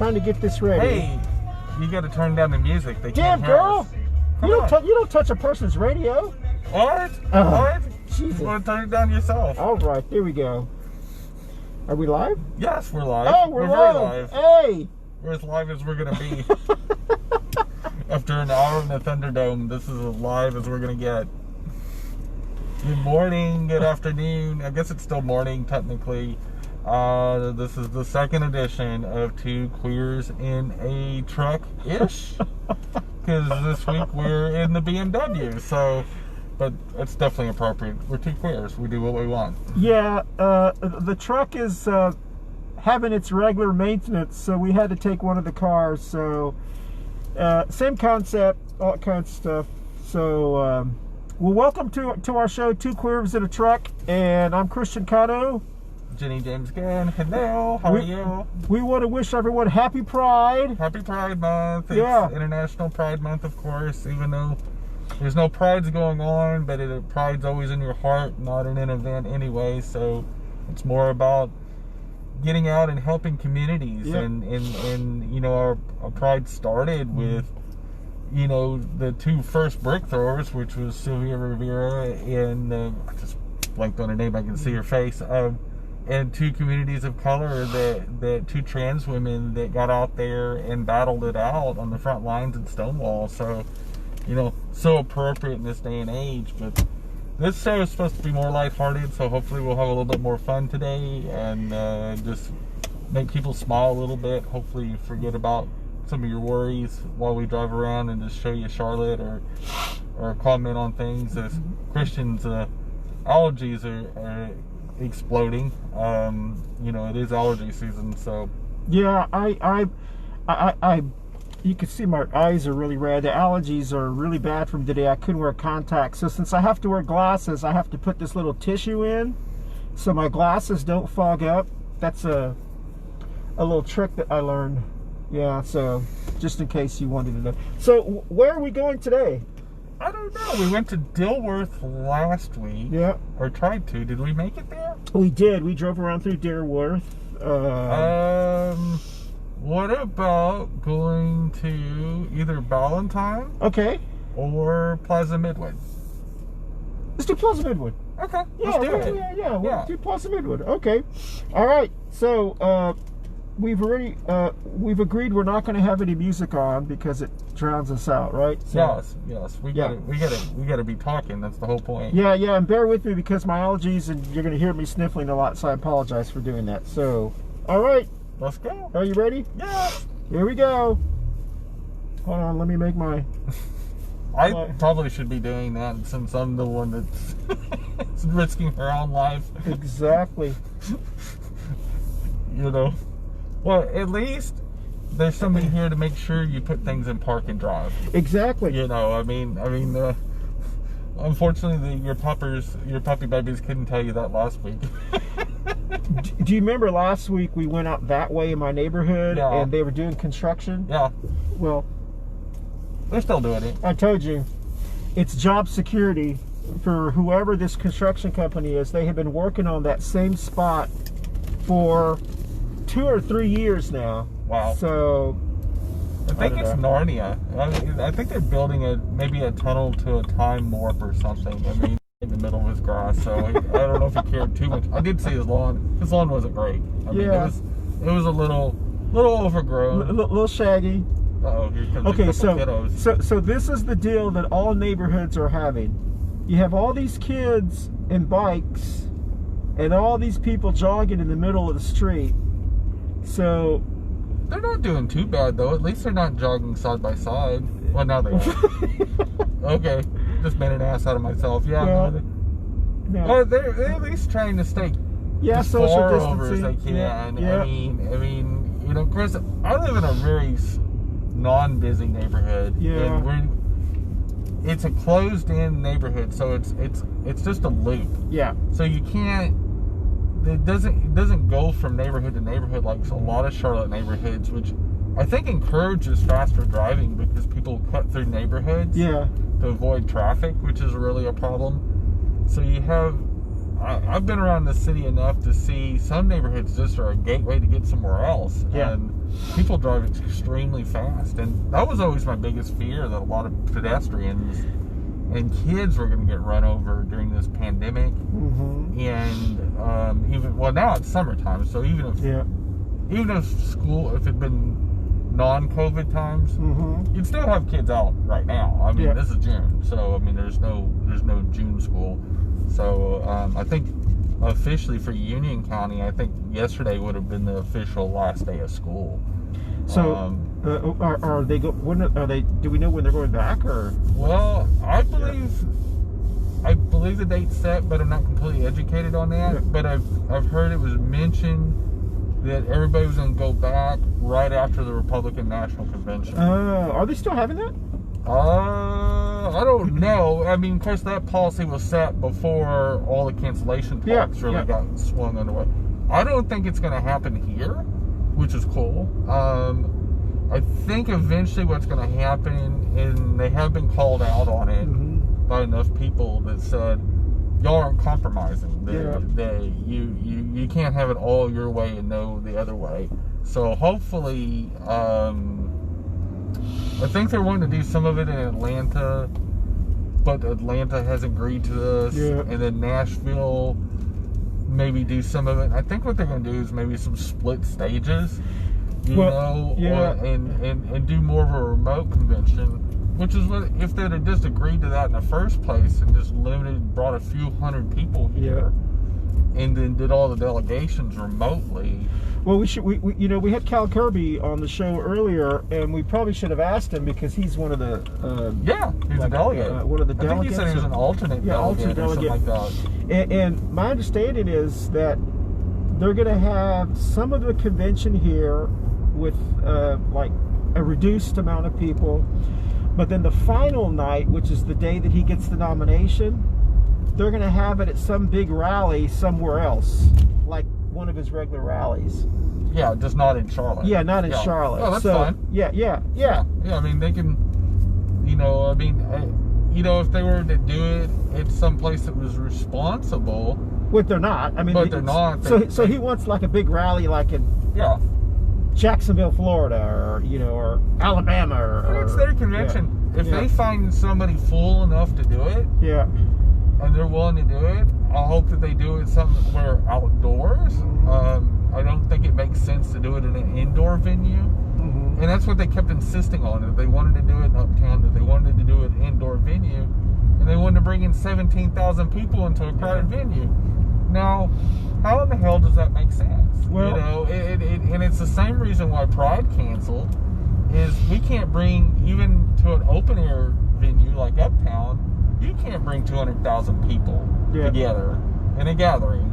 trying to get this ready. Hey, you got to turn down the music. They Damn, can't hear girl! us. You don't touch a person's radio. What? What? Jesus. You want to turn it down yourself? All right, there we go. Are we live? Yes, we're live. Oh, we're very live. live. Hey! We're as live as we're going to be. After an hour in the Thunderdome, this is as live as we're going to get. Good morning, good afternoon. I guess it's still morning, technically. This is the second edition of Two Queers in a Truck-ish. Because this week we're in the BMW, so... But it's definitely appropriate. We're two queers. We do what we want. Yeah, the truck is having its regular maintenance, so we had to take one of the cars. So, same concept, all kinds of stuff. So, well, welcome to our show, Two Queers in a Truck, and I'm Christian Cotto. Jenny-Jaymes again. Hello, how are you? We want to wish everyone Happy Pride. Happy Pride Month. It's Yeah. International Pride Month, of course, even though there's no prides going on, but pride's always in your heart, not in an event anyway. So it's more about getting out and helping communities. Yep. And you know, our pride started with, you know, the two first brick throwers, which was Sylvia Rivera and I just blanked on her name. I can see her face. And two communities of color, that two trans women that got out there and battled it out on the front lines in Stonewall. So, you know, so appropriate in this day and age. But this show is supposed to be more lighthearted, so hopefully we'll have a little bit more fun today and just make people smile a little bit. Hopefully forget about some of your worries while we drive around and just show you Charlotte or comment on things. As Christian's allergies are exploding. You know, it is allergy season, so Yeah, I you can see my eyes are really red. The allergies are really bad from today. I couldn't wear contacts, so since I have to wear glasses, I have to put this little tissue in so my glasses don't fog up. That's a little trick that I learned. Yeah, so just in case you wanted to know. So where are we going today? I don't know. We went to Dilworth last week. Yeah. Or tried to. Did we make it there? We did. We drove around through Dilworth. What about going to either Ballantyne Okay. or Plaza Midwood? Let's do Plaza Midwood. Okay, Yeah, let's do it. Yeah. We'll Yeah. do Plaza Midwood. Okay. All right. So we've agreed we're not going to have any music on because it drowns us out, right? So, Yes. We gotta be talking. That's the whole point. Yeah, and bear with me because my allergies, and you're going to hear me sniffling a lot, so I apologize for doing that. So, all right. Let's go. Are you ready? Yeah. Here we go. Hold on, let me make my... I probably should be doing that since I'm the one that's risking her own life. Exactly. You know. Well, at least there's somebody here to make sure you put things in park and drive. Exactly. You know, I mean, unfortunately, your puppy babies couldn't tell you that last week. Do you remember last week we went out that way in my neighborhood and they were doing construction? Yeah. Well, they're still doing it. I told you, it's job security for whoever this construction company is. They have been working on that same spot for 2 or 3 years now. Wow. So I think it's Narnia. I think they're building maybe a tunnel to a time warp or something. I mean, in the middle of his grass, so I don't know if he cared too much. I did see his lawn. His lawn wasn't great. I mean, it was a little overgrown. A little shaggy. Uh-oh, here comes Okay, a couple kiddos. so this is the deal that all neighborhoods are having. You have all these kids and bikes and all these people jogging in the middle of the street. So They're not doing too bad, though. At least they're not jogging side by side. Well, now they are. Okay. Just made an ass out of myself. Yeah. Well, they're at least trying to stay as social far distancing. over as they can. Yeah. I mean, you know, Chris, I live in a very non-busy neighborhood. Yeah. And it's a closed-in neighborhood, so it's just a loop. Yeah. So you can't. It doesn't go from neighborhood to neighborhood like a lot of Charlotte neighborhoods, which I think encourages faster driving because people cut through neighborhoods to avoid traffic, which is really a problem. So you have, I've been around the city enough to see some neighborhoods just are a gateway to get somewhere else. Yeah. And people drive extremely fast, and that was always my biggest fear, that a lot of pedestrians and kids were going to get run over during this pandemic. And even, well, now it's summertime, so even if school, if it'd been non-COVID times, you'd still have kids out right now. I mean, this is June, so I mean, there's no June school. So I think officially for Union County, I think yesterday would have been the official last day of school. So are they go? When are they? Do we know when they're going back, or? Well, I believe the date's set, but I'm not completely educated on that. Yeah. But I've heard it was mentioned that everybody was going to go back right after the Republican National Convention. Are they still having that? I don't know. I mean, of course, that policy was set before all the cancellation talks really got swung underway. I don't think it's going to happen here, which is cool. I think eventually what's going to happen, and they have been called out on it by enough people that said, y'all aren't compromising. You can't have it all your way and no the other way. So hopefully, I think they're wanting to do some of it in Atlanta, but Atlanta has agreed to this. And then Nashville maybe do some of it. I think what they're going to do is maybe some split stages, and do more of a remote convention. Which is what, if they'd have just agreed to that in the first place and just brought a few hundred people here, and then did all the delegations remotely. Well, we had Cal Kirby on the show earlier, and we probably should have asked him, because he's one of the he's a delegate. One of the delegates. I think he said he was an alternate delegate or something like that. And my understanding is that they're going to have some of the convention here with like a reduced amount of people. But then the final night, which is the day that he gets the nomination, they're going to have it at some big rally somewhere else, like one of his regular rallies. Yeah, just not in Charlotte. Yeah, not in Charlotte. Oh, that's fine. Yeah. Yeah, I mean, they can, if they were to do it at some place that was responsible. But they're not. I mean, but they're not. So he wants like a big rally, like in Jacksonville, Florida, or Alabama, or it's their convention. If they find somebody full enough to do it, and they're willing to do it, I hope that they do it somewhere outdoors. I don't think it makes sense to do it in an indoor venue, and that's what they kept insisting on. That they wanted to do it in Uptown, that they wanted to do it in an indoor venue, and they wanted to bring in 17,000 people into a crowded venue. Now, how in the hell does that make sense? Well, and it's the same reason why Pride canceled, is we can't bring, even to an open air venue like Uptown, you can't bring 200,000 people together in a gathering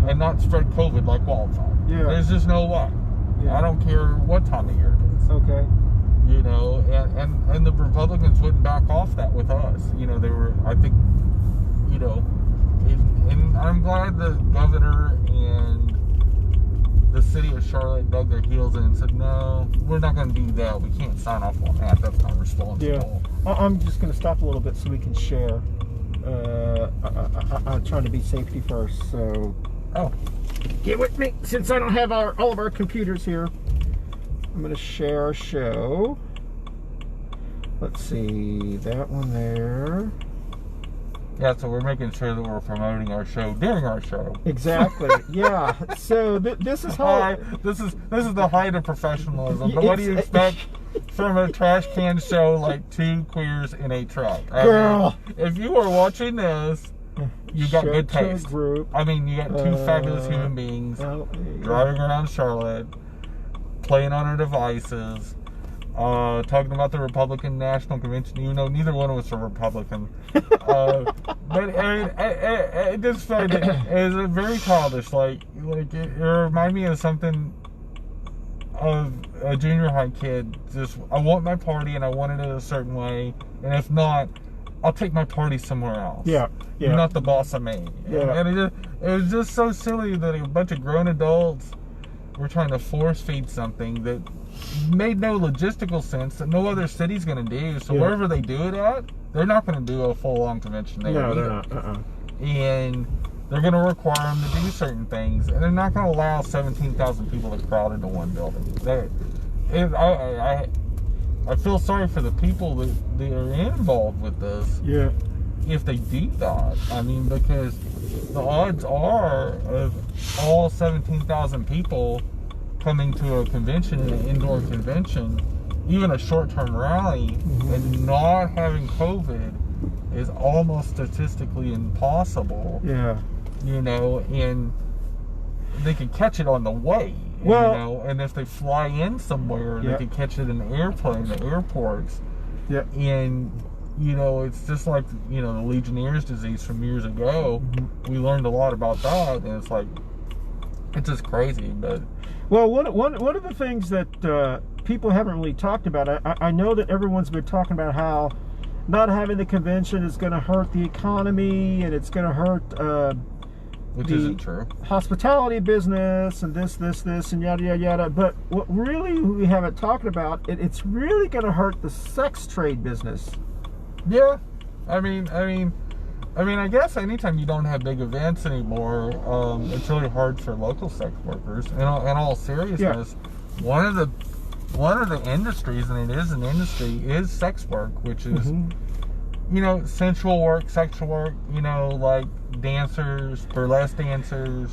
and not spread COVID like wildfire. There's just no way. I don't care what time of year it is. Okay. And the Republicans wouldn't back off that with us. They were, I think, and I'm glad the governor and the city of Charlotte dug their heels in and said, no, we're not going to do that. We can't sign off on that. That's not responsible. I'm just going to stop a little bit so we can share. I'm trying to be safety first, so... get with me, since I don't have all of our computers here. I'm going to share our show. Let's see, that one there. Yeah, so we're making sure that we're promoting our show during our show. Exactly. Yeah. So this is how this is the height of professionalism. But what do you expect from a trash can show like two queers in a truck? Girl, if you are watching this, you got good taste. I mean, you got two fabulous human beings driving around Charlotte, playing on our devices. Talking about the Republican National Convention, even though neither one of us are Republican. But I mean, it just felt it was very childish. Like it reminded me of something of a junior high kid. Just, I want my party and I want it a certain way, and if not, I'll take my party somewhere else. You're not the boss of me. And it was just so silly that a bunch of grown adults were trying to force feed something that made no logistical sense, that no other city's going to do. So wherever they do it at, they're not going to do a full-on convention there. No, they're not. And They're going to require them to do certain things, and they're not going to allow 17,000 people to crowd into one building. I feel sorry for the people that are involved with this. Yeah. If they do that, I mean, because the odds are of all 17,000 people coming to a convention, an indoor convention, even a short-term rally, and not having COVID is almost statistically impossible. Yeah. You know, and they could catch it on the way. Well, you know, and if they fly in somewhere, they could catch it in the airplane, the airports. Yeah. And you know, it's just like, you know, the Legionnaire's disease from years ago. We learned a lot about that, and it's like, it's just crazy. But well, one of the things that people haven't really talked about, I know that everyone's been talking about how not having the convention is going to hurt the economy, and it's going to hurt which isn't true. Hospitality business, and this, and yada, yada, yada. But what really we haven't talked about, it's really going to hurt the sex trade business. Yeah, I mean, I guess anytime you don't have big events anymore, it's really hard for local sex workers. In all seriousness, one of the industries, and it is an industry, is sex work, which is, you know, sensual work, sexual work. You know, like dancers, burlesque dancers,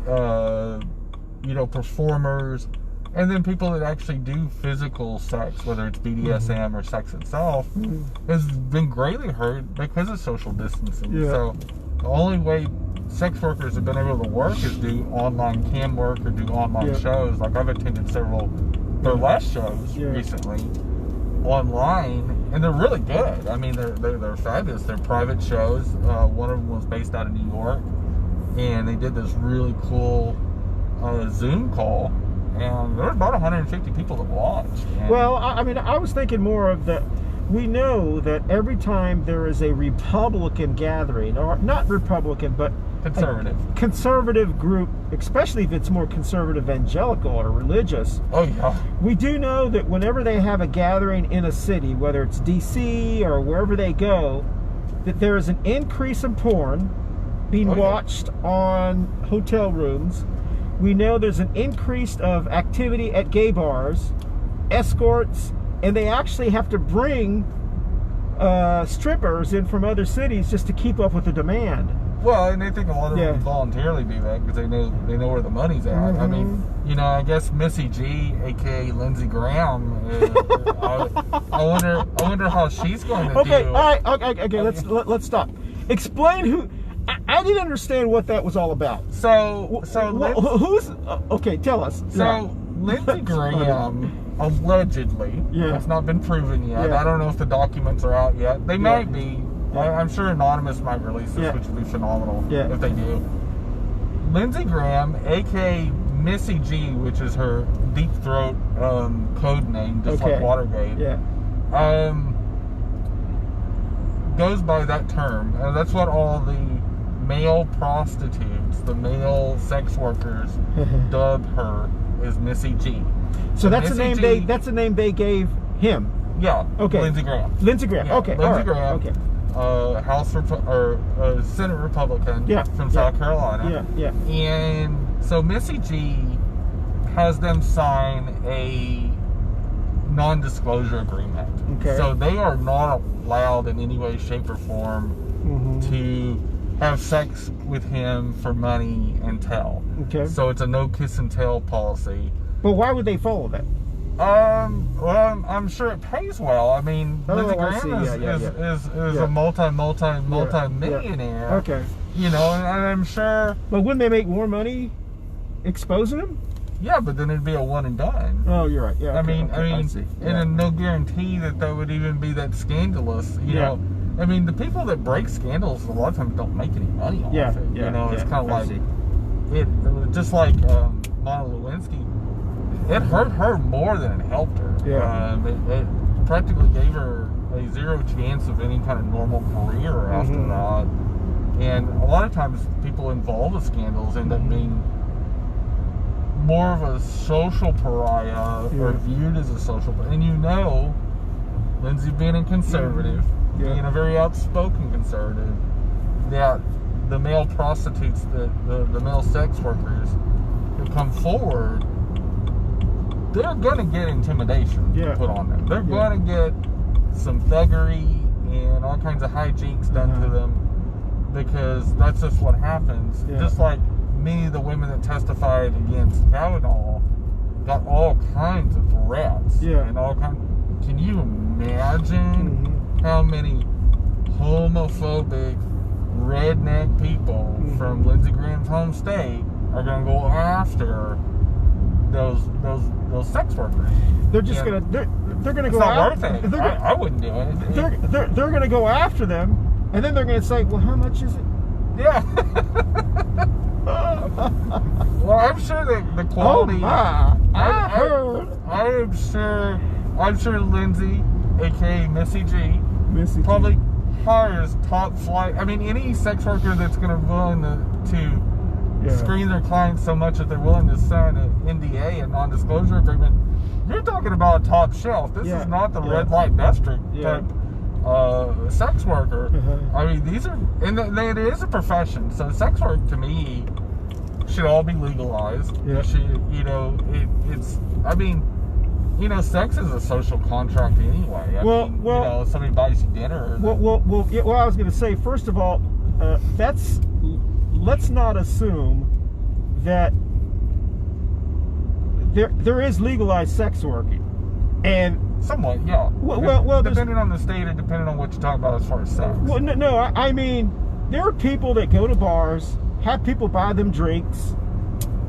you know, performers. And then people that actually do physical sex, whether it's BDSM or sex itself, has been greatly hurt because of social distancing. Yeah. So the only way sex workers have been able to work is do online cam work or do online shows. Like I've attended several burlesque shows recently online, and they're really good. I mean, they're fabulous. They're private shows. One of them was based out of New York, and they did this really cool Zoom call. And there were about 150 people that watched. Well, I mean, I was thinking more of the, we know that every time there is a Republican gathering, or not Republican, but conservative group, especially if it's more conservative evangelical or religious. Oh, yeah. We do know that whenever they have a gathering in a city, whether it's D.C. or wherever they go, that there is an increase in porn being watched on hotel rooms. We know there's an increase of activity at gay bars, escorts, and they actually have to bring strippers in from other cities just to keep up with the demand. Well, and they think a lot of them voluntarily do that because they know where the money's at. I mean, you know, I guess Missy G, aka Lindsey Graham, I wonder how she's going to do. Okay, all right, okay. Let's stop. Explain who. I didn't understand what that was all about. Who's okay? Tell us. So Lindsey Graham allegedly, it's not been proven yet. I don't know if the documents are out yet. They might be. I'm sure Anonymous might release this, which would be phenomenal if they do. Lindsey Graham, aka Missy G, which is her deep throat code name, just like Watergate. Goes by that term, and that's what all the male prostitutes, the male sex workers, dub her as Missy G. So that's the name that's the name they gave him. Yeah. Okay. Lindsey Graham. Lindsey Graham. Yeah, Okay. Lindsey Graham. Okay. Senate Republican from South Carolina. And so Missy G has them sign a non-disclosure agreement. Okay. So they are not allowed in any way, shape, or form to have sex with him for money and tell. Okay. So it's a no kiss and tell policy. But why would they follow that? Well, I'm sure it pays well. I mean, Lindsey Graham is a multi-millionaire. Okay. You know, and I'm sure. But wouldn't they make more money exposing him? Yeah, but then it'd be a one and done. Oh, you're right. Yeah. I mean, and no guarantee that would even be that scandalous. You know, I mean, the people that break scandals a lot of times don't make any money off it. You know, it's kind of like it. Just like Monica Lewinsky, it hurt her more than it helped her. It practically gave her a zero chance of any kind of normal career after that. And a lot of times, people involved with scandals end up being more of a social pariah or viewed as a social pariah. And you know, Lindsay being a conservative, being a very outspoken conservative, that the male prostitutes, the male sex workers that come forward, they're going to get intimidation put on them. They're going to get some thuggery and all kinds of hijinks done to them, because that's just what happens. Just like many of the women that testified against Kavanaugh got all kinds of threats and all kinds. Can you imagine how many homophobic redneck people from Lindsey Graham's home state are going to go after those sex workers? They're just they're gonna go. It's not worth it. I wouldn't do it. They're gonna go after them, and then they're gonna say, "Well, how much is it?" Yeah. Well, I'm sure that the quality. Oh my! I heard. I'm sure Lindsay, aka Missy G, probably hires top flight. I mean, any sex worker that's going to be willing to screen their clients so much that they're willing to sign an NDA, a non-disclosure agreement. You're talking about top shelf. This is not the red light district type sex worker. I mean, these are, and it is a profession. So sex work to me should all be legalized. It should, it's. I mean, sex is a social contract anyway. I mean, somebody buys you dinner. Well, I was going to say, first of all, let's not assume that there is legalized sex working, and somewhat, yeah. Well, depending on the state and depending on what you talk about as far as sex. Well, no, I mean, there are people that go to bars, have people buy them drinks,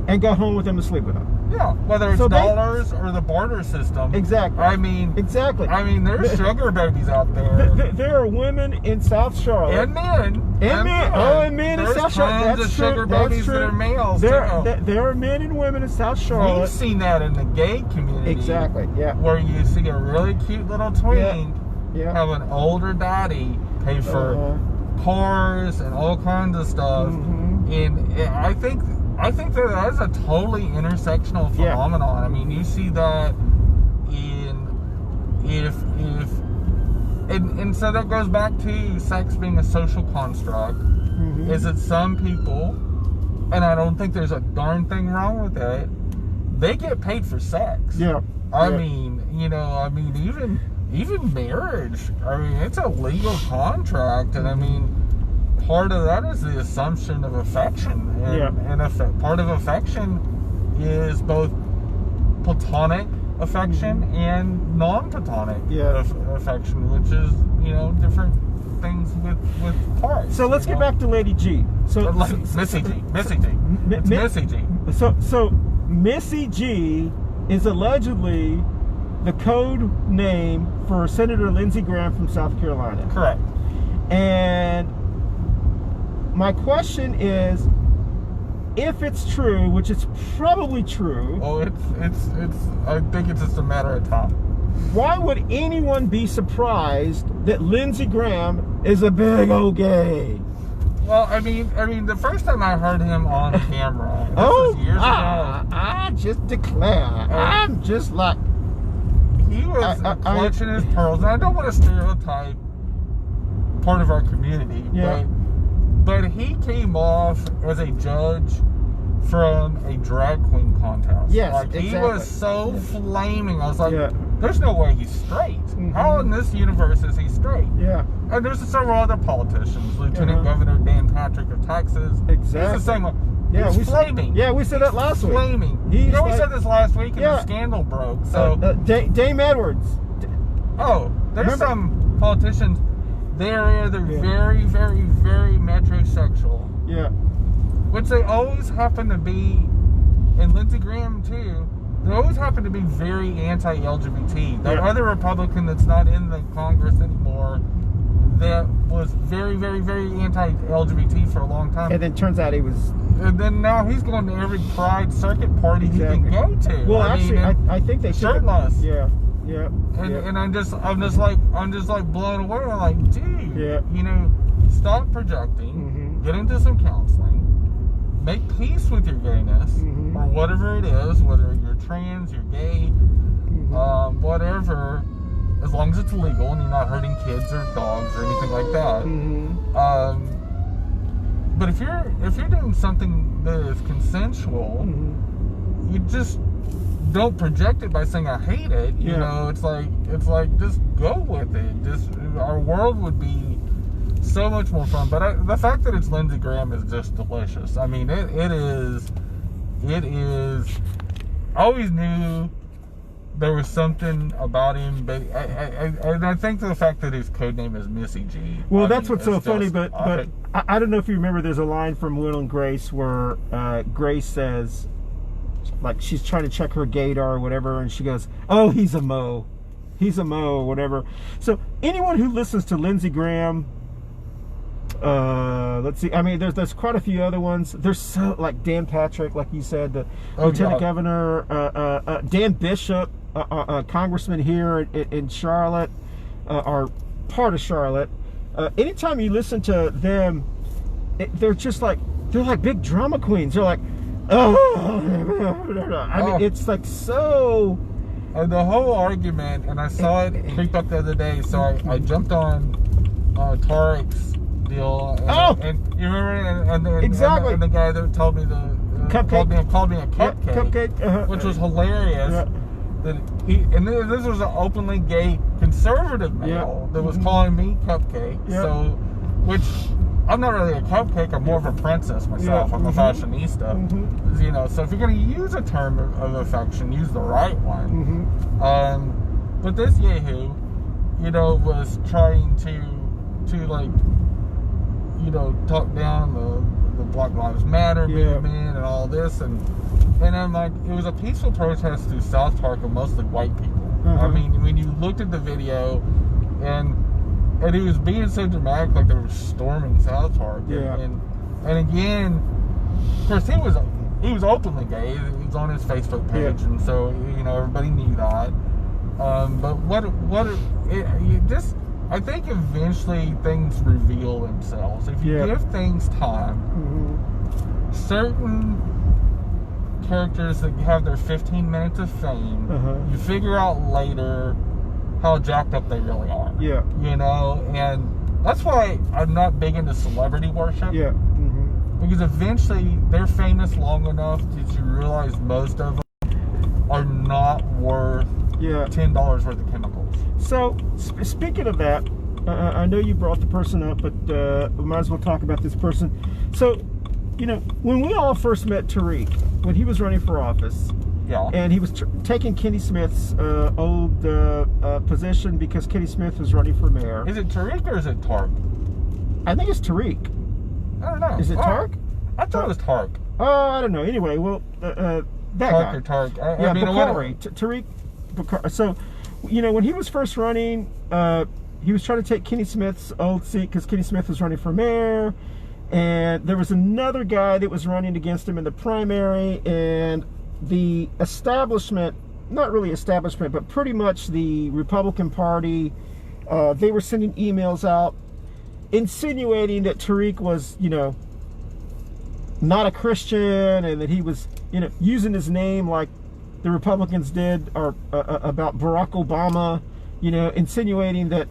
and go home with them and sleep with them. Yeah, whether it's dollars or the barter system. Exactly. I mean, there's sugar babies out there. There are women in South Charlotte. And men. And men in South Charlotte. There's tons of sugar babies that are males. There are men and women in South Charlotte. We've seen that in the gay community. Exactly, yeah. Where you see a really cute little tween have an older daddy pay for cars and all kinds of stuff. And I think that is a totally intersectional phenomenon. I mean, you see that and so that goes back to sex being a social construct. Is that some people, and I don't think there's a darn thing wrong with it, they get paid for sex. I mean, even marriage. I mean, it's a legal contract, and I mean, part of that is the assumption of affection, and part of affection is both platonic affection and non-platonic affection, which is different things with parts. So let's get back to Lady G. Missy G. It's Missy G. So Missy G is allegedly the code name for Senator Lindsey Graham from South Carolina. Correct. And my question is, if it's true, which it's probably true. Oh, it's. I think it's just a matter of time. Why would anyone be surprised that Lindsey Graham is a big old gay? Well, I mean, the first time I heard him on camera, this was years ago. I just declare, I'm just like. He was clutching his pearls, and I don't want to stereotype part of our community, but he came off as a judge from a drag queen contest. Yes, he exactly. was so flaming. I was like, there's no way he's straight. How in this universe is he straight? And there's several other politicians. Lieutenant Governor Dan Patrick of Texas. Exactly. He's the same one. He's flaming. We said that last week. Flaming. We said this last week, and the scandal broke. So Dame Edwards. There's some politicians. They're either very, very, very metrosexual. Which they always happen to be, and Lindsey Graham too, they always happen to be very anti-LGBT. That other Republican that's not in the Congress anymore, that was very, very, very anti-LGBT for a long time. And then turns out he was... And then now he's going to every Pride circuit party he can go to. Well, I think they shirtless. And I'm just like blown away. I'm like, dude, stop projecting, get into some counseling, make peace with your gayness, or whatever it is, whether you're trans, you're gay, whatever, as long as it's legal and you're not hurting kids or dogs or anything like that. But if you're doing something that is consensual, you just don't project it by saying I hate it. You know, it's like just go with it. Just our world would be so much more fun. But the fact that it's Lindsey Graham is just delicious. I mean, it is. I always knew there was something about him, but I think the fact that his code name is Missy G. Well, that's what's so funny. But I don't know if you remember. There's a line from Will and Grace where Grace says, like, she's trying to check her gaydar or whatever, and she goes, "Oh, he's a Mo, or whatever." So anyone who listens to Lindsey Graham, let's see. I mean, there's quite a few other ones. There's so, like Dan Patrick, like you said, the Lieutenant Governor, Dan Bishop, Congressman here in Charlotte, or part of Charlotte. Anytime you listen to them, they're like big drama queens. They're like, oh, I mean, it's like so. The whole argument, and I saw it creep up the other day. So I jumped on Tariq's deal. And you remember? Exactly. And the guy that told me cupcake called me a cupcake, which was hilarious. Yeah. This was an openly gay conservative male that was calling me cupcake. So, which I'm not really a cupcake. I'm more of a princess myself. I'm a fashionista. You know, so if you're going to use a term of affection, use the right one. But this yahoo, you know, was trying to like, you know, talk down the Black Lives Matter movement and all this, and I'm like, it was a peaceful protest through South Park of mostly white people. I mean, when you looked at the video, and he was being so dramatic, like they were storming South Park. And again, of course, he was openly gay. He was on his Facebook page, and so, you know, everybody knew that. But I think eventually things reveal themselves. If you give things time, certain characters that have their 15 minutes of fame, you figure out later how jacked up they really are. You know, and that's why I'm not big into celebrity worship. Because eventually they're famous long enough that you realize most of them are not worth $10 worth of chemicals. So, speaking of that, I know you brought the person up, but we might as well talk about this person. So, you know, when we all first met Tariq, when he was running for office, and he was taking Kenny Smith's old position because Kenny Smith was running for mayor. Is it Tariq or is it Tark? I think it's Tariq. I don't know. Is it Tark? I thought it was Tark. Oh, I don't know. Anyway, well, that Tark guy. or Tark. Bokhari. Tariq Bokhari. So, you know, when he was first running, he was trying to take Kenny Smith's old seat because Kenny Smith was running for mayor. And there was another guy that was running against him in the primary. And the establishment, not really establishment, but pretty much the Republican Party, they were sending emails out insinuating that Tariq was, you know, not a Christian, and that he was, you know, using his name like the Republicans did, or about Barack Obama, you know, insinuating that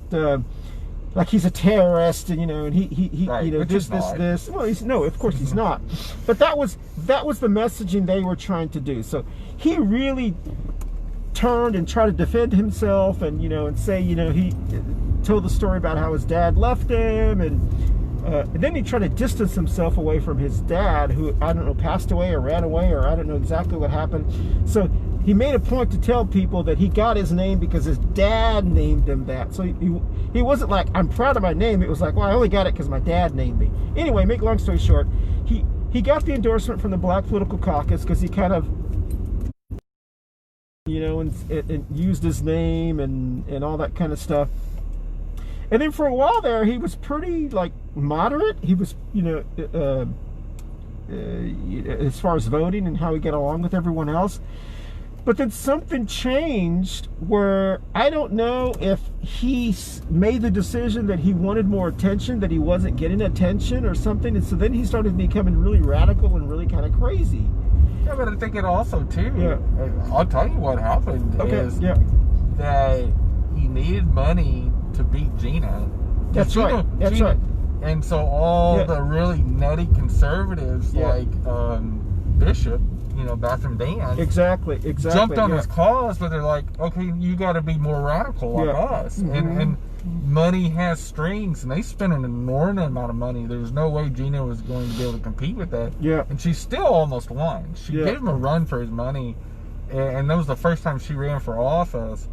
like he's a terrorist, and you know, and he you know, this. Well, of course he's not. But that was the messaging they were trying to do. So he really turned and tried to defend himself, and you know, and say, you know, he told the story about how his dad left him, and then he tried to distance himself away from his dad, who, I don't know, passed away or ran away, or I don't know exactly what happened. So he made a point to tell people that he got his name because his dad named him that. So he wasn't like, I'm proud of my name. It was like, well, I only got it because my dad named me. Anyway, make long story short, he got the endorsement from the Black Political Caucus because he kind of, you know, and used his name and all that kind of stuff. And then for a while there, he was pretty, like, moderate. He was, you know, as far as voting and how he got along with everyone else. But then something changed where I don't know if he made the decision that he wanted more attention, that he wasn't getting attention or something. And so then he started becoming really radical and really kind of crazy. Yeah, but I think it also, too, I'll tell you what happened is that he needed money to beat Gina. That's right. And so all the really nutty conservatives like Bishop, Bathroom Dan, exactly, jumped on his cause, but they're like, okay, you got to be more radical like us. And money has strings, and they spent an enormous amount of money. There's no way Gina was going to be able to compete with that. Yeah. And she still almost won. She gave him a run for his money, and that was the first time she ran for office.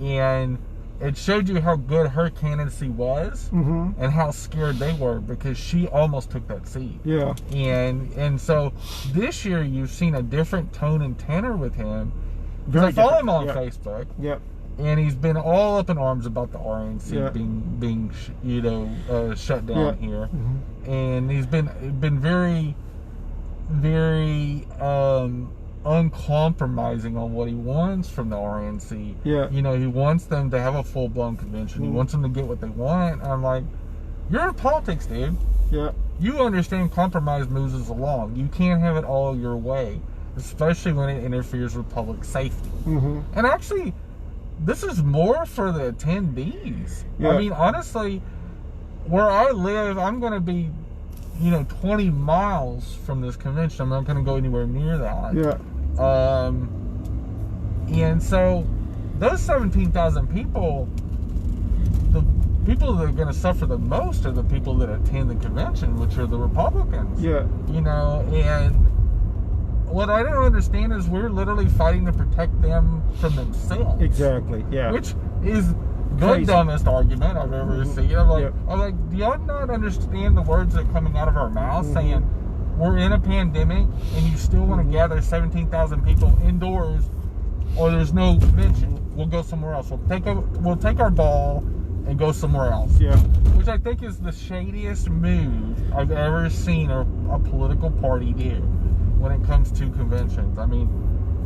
And it showed you how good her candidacy was and how scared they were, because she almost took that seat. Yeah. And so this year you've seen a different tone and tenor with him. Very I follow him different. on Facebook. Yep. And he's been all up in arms about the RNC being shut down here. And he's been very, very uncompromising on what he wants from the RNC. Yeah. He wants them to have a full-blown convention. He wants them to get what they want. And I'm like, you're in politics, dude. Yeah. You understand compromise moves us along. You can't have it all your way, especially when it interferes with public safety. And actually, this is more for the attendees. Yeah. I mean, honestly, where I live, I'm going to be 20 miles from this convention. I'm not going to go anywhere near that. Yeah. And so those 17,000 people, the people that are going to suffer the most are the people that attend the convention, which are the Republicans. Yeah. And what I don't understand is we're literally fighting to protect them from themselves. Exactly. Yeah. Which is the Crazy. Dumbest argument I've ever seen. I'm like, do y'all not understand the words that are coming out of our mouths saying we're in a pandemic and you still want to gather 17,000 people indoors, or there's no convention? We'll go somewhere else. We'll take our ball and go somewhere else. Yeah. Which I think is the shadiest move I've ever seen a political party do when it comes to conventions. I mean,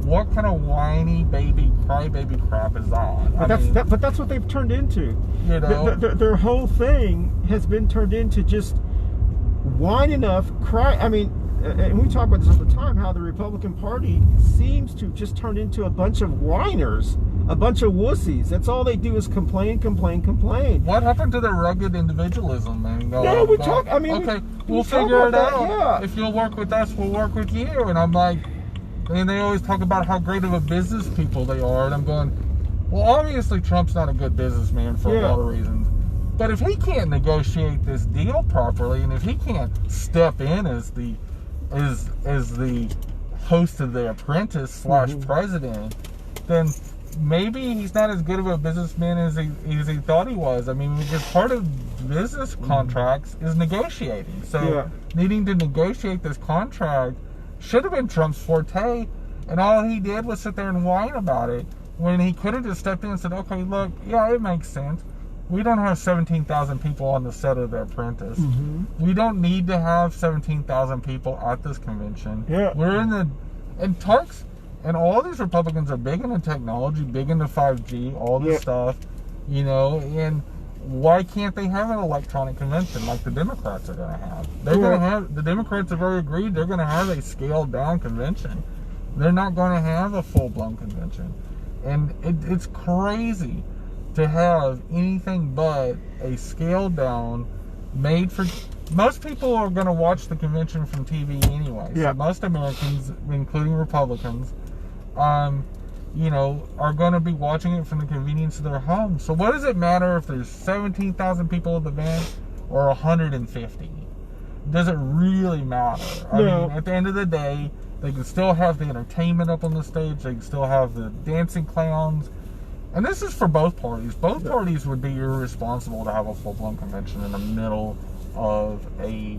what kind of whiny baby, crybaby crap is that? But that's what they've turned into. Their whole thing has been turned into just whine enough, cry. I mean, and we talk about this all the time, how the Republican Party seems to just turn into a bunch of whiners, a bunch of wussies. That's all they do is complain. What happened to the rugged individualism? We'll figure it out. Yeah. If you'll work with us, we'll work with you. And I'm like, and they always talk about how great of a business people they are. And I'm going, well, obviously Trump's not a good businessman for a lot of reasons. But if he can't negotiate this deal properly, and if he can't step in as the host of The Apprentice / president, then maybe he's not as good of a businessman as he thought he was. I mean, because part of business contracts is negotiating. So needing to negotiate this contract should have been Trump's forte, and all he did was sit there and whine about it, when he could have just stepped in and said, okay, look, yeah, it makes sense. We don't have 17,000 people on the set of The Apprentice. We don't need to have 17,000 people at this convention. We're in and Tariq and all these Republicans are big into technology, big into 5G, all this stuff, and why can't they have an electronic convention like the Democrats are going to have? They're going to have, the Democrats have already agreed they're going to have a scaled down convention. They're not going to have a full-blown convention. And it's crazy to have anything but a scaled down, made for... Most people are going to watch the convention from TV anyway. So most Americans, including Republicans, are going to be watching it from the convenience of their home. So what does it matter if there's 17,000 people at the event or 150? Does it really matter? I mean, at the end of the day, they can still have the entertainment up on the stage. They can still have the dancing clowns. And this is for both parties. Both parties would be irresponsible to have a full-blown convention in the middle of a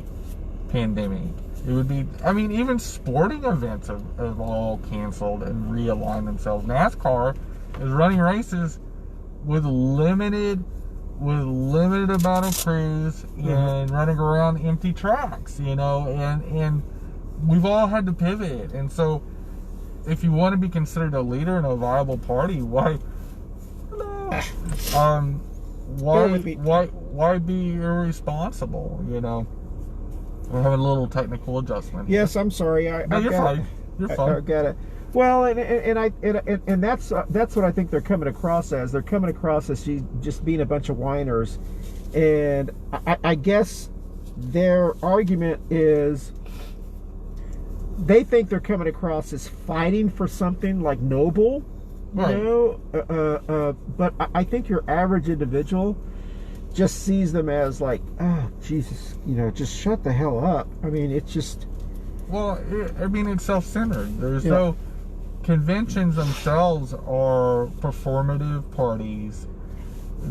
pandemic. It would be, I mean, even sporting events have all canceled and realigned themselves. NASCAR is running races with limited amount of crews and running around empty tracks, and we've all had to pivot. And so if you want to be considered a leader in a viable party, why be irresponsible? We're having a little technical adjustment here. Yes, I'm sorry. You're fine. I got it. Well, and that's what I think they're coming across as. They're coming across as just being a bunch of whiners, and I guess their argument is they think they're coming across as fighting for something like noble, you Right. know. But I think your average individual just sees them as like, oh Jesus, you know, just shut the hell up. I mean, it's just. Well, I mean, it's self-centered. There's Yeah. no conventions themselves are performative parties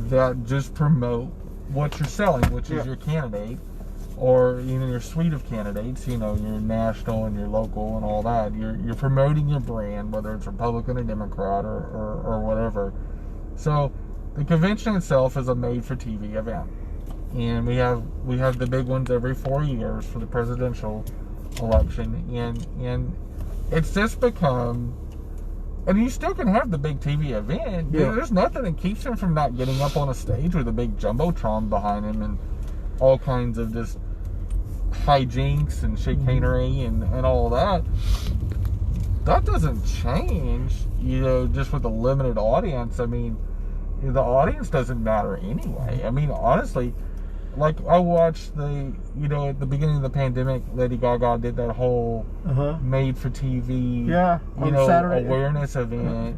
that just promote what you're selling, which is Yeah. your candidate, or your suite of candidates. Your national and your local and all that. You're promoting your brand, whether it's Republican or Democrat or whatever. So the convention itself is a made-for-TV event, and we have the big ones every 4 years for the presidential election, and it's just become. And you still can have the big TV event. Yeah. There's nothing that keeps him from not getting up on a stage with a big jumbotron behind him and all kinds of just hijinks and chicanery and all that. That doesn't change, just with a limited audience. I mean, the audience doesn't matter anyway. I mean, honestly, like I watched at the beginning of the pandemic, Lady Gaga did that whole made for TV, on Saturday. awareness event,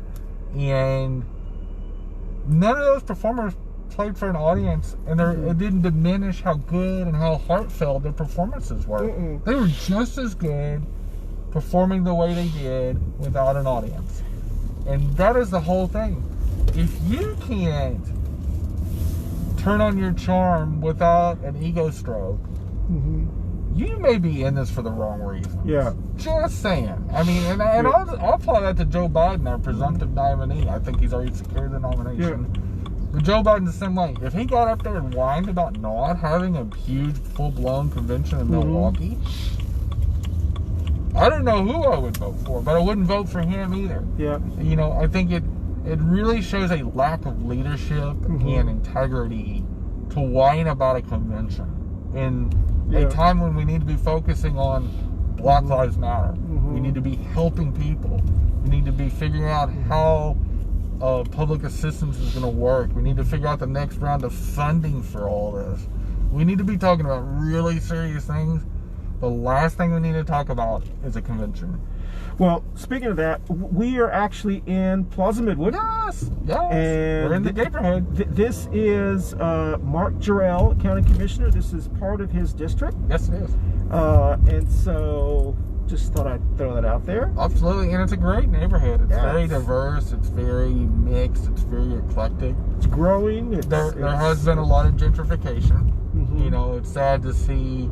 and none of those performers played for an audience, and it didn't diminish how good and how heartfelt their performances were. They were just as good performing the way they did without an audience, and that is the whole thing. If you can't turn on your charm without an ego stroke, you may be in this for the wrong reason. Yeah. Just saying. I mean, and I'll apply that to Joe Biden, our presumptive nominee. I think he's already secured the nomination. But Joe Biden's the same way. If he got up there and whined about not having a huge, full-blown convention in Milwaukee, I don't know who I would vote for, but I wouldn't vote for him either. Yeah. I think it really shows a lack of leadership and integrity to whine about a convention in a time when we need to be focusing on Black Lives Matter. We need to be helping people. We need to be figuring out how public assistance is going to work. We need to figure out the next round of funding for all this. We need to be talking about really serious things. The last thing we need to talk about is a convention. Well, speaking of that, we are actually in Plaza Midwood. Yes. And we're in the neighborhood. This is Mark Jarrell, County Commissioner. This is part of his district. Yes, it is. And so, just thought I'd throw that out there. Absolutely, and it's a great neighborhood. It's very diverse. It's very mixed. It's very eclectic. It's growing. There has been a lot of gentrification. It's sad to see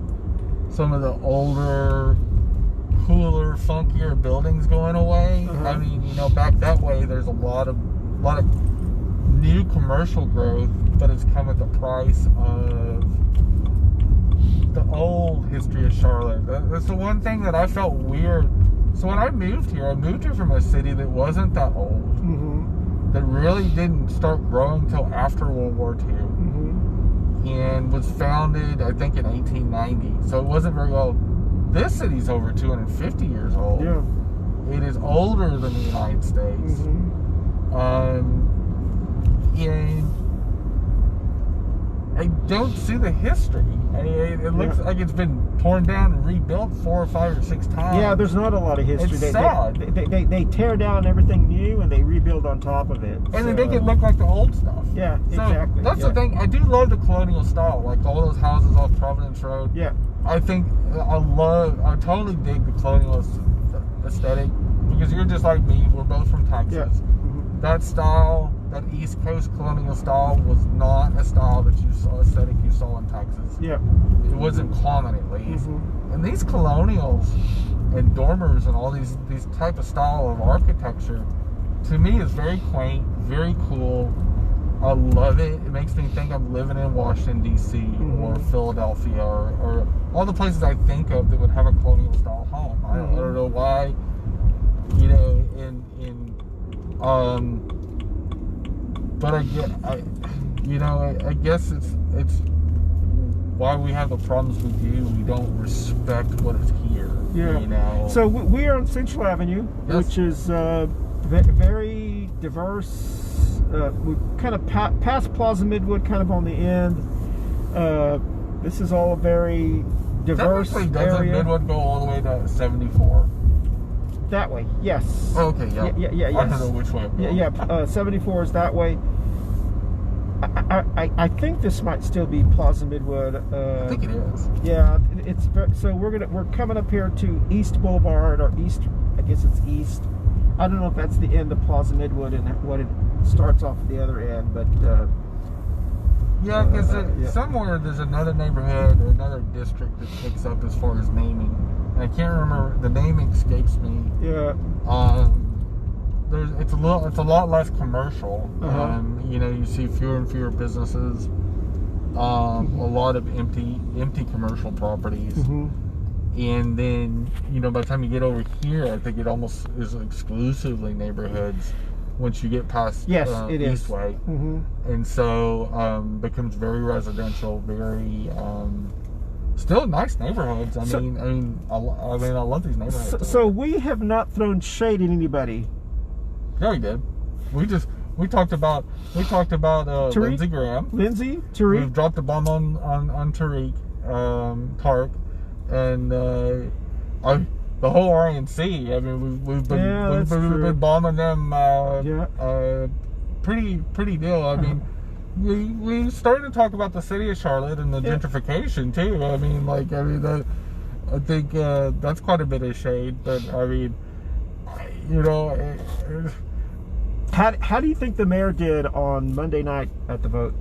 some of the older, cooler, funkier buildings going away. I mean, back that way, there's a lot of new commercial growth, but it's come at the price of the old history of Charlotte. That's the one thing that I felt weird. So when I moved here from a city that wasn't that old, that really didn't start growing until after World War II, and was founded, I think, in 1890. So it wasn't very old. This city's over 250 years old. Yeah. It is older than the United States. And I don't see the history. I mean, it looks like it's been torn down and rebuilt 4 or 5 or 6 times. Yeah, there's not a lot of history. It's sad. They tear down everything new and they rebuild on top of it. And they make it look like the old stuff. Yeah, so exactly. That's the thing. I do love the colonial style, like all those houses off Providence Road. Yeah. I totally dig the colonial aesthetic, because you're just like me. We're both from Texas. Yeah. That style, that East Coast colonial style, was not a style that aesthetic you saw in Texas. Yeah. It wasn't common, at least. And these colonials and dormers and all these type of style of architecture, to me, is very quaint, very cool. I love it. It makes me think I'm living in Washington, D.C. or Philadelphia or all the places I think of that would have a colonial style home. I don't know why, but I guess it's why we have the problems we do. We don't respect what is here. Yeah. So we are on Central Avenue, which is very diverse. We kind of past Plaza Midwood, kind of on the end. This is all a very diverse Doesn't area. Midwood go all the way to 74? That way, yes. Oh, okay, yeah. Yeah, I don't know which way I'm going. Yeah, 74 is that way. I think this might still be Plaza Midwood. I think it is. Yeah, it's so we're coming up here to East Boulevard or East. I guess it's East. I don't know if that's the end of Plaza Midwood and what it starts off at the other end, but yeah, because somewhere there's another neighborhood or another district that picks up as far as naming, and I can't remember. The name escapes me. yeah. It's a lot less commercial. Uh-huh. You see fewer and fewer businesses. A lot of empty commercial properties. Mm-hmm. And then, by the time you get over here, I think it almost is exclusively neighborhoods once you get past Yes, it is. Eastway. Mm-hmm. And so becomes very residential, very still nice neighborhoods. I mean, I love these neighborhoods. So we have not thrown shade at anybody. Yeah, we did. We talked about Tariq? Lindsey Graham. Lindsey, Tariq. We've dropped a bomb on Tariq, Tariq, and the whole RNC. I mean, we've been bombing them. Pretty deal. I mean, we started to talk about the city of Charlotte and the gentrification too. I think that's quite a bit of shade, but I mean, How do you think the mayor did on Monday night at the vote?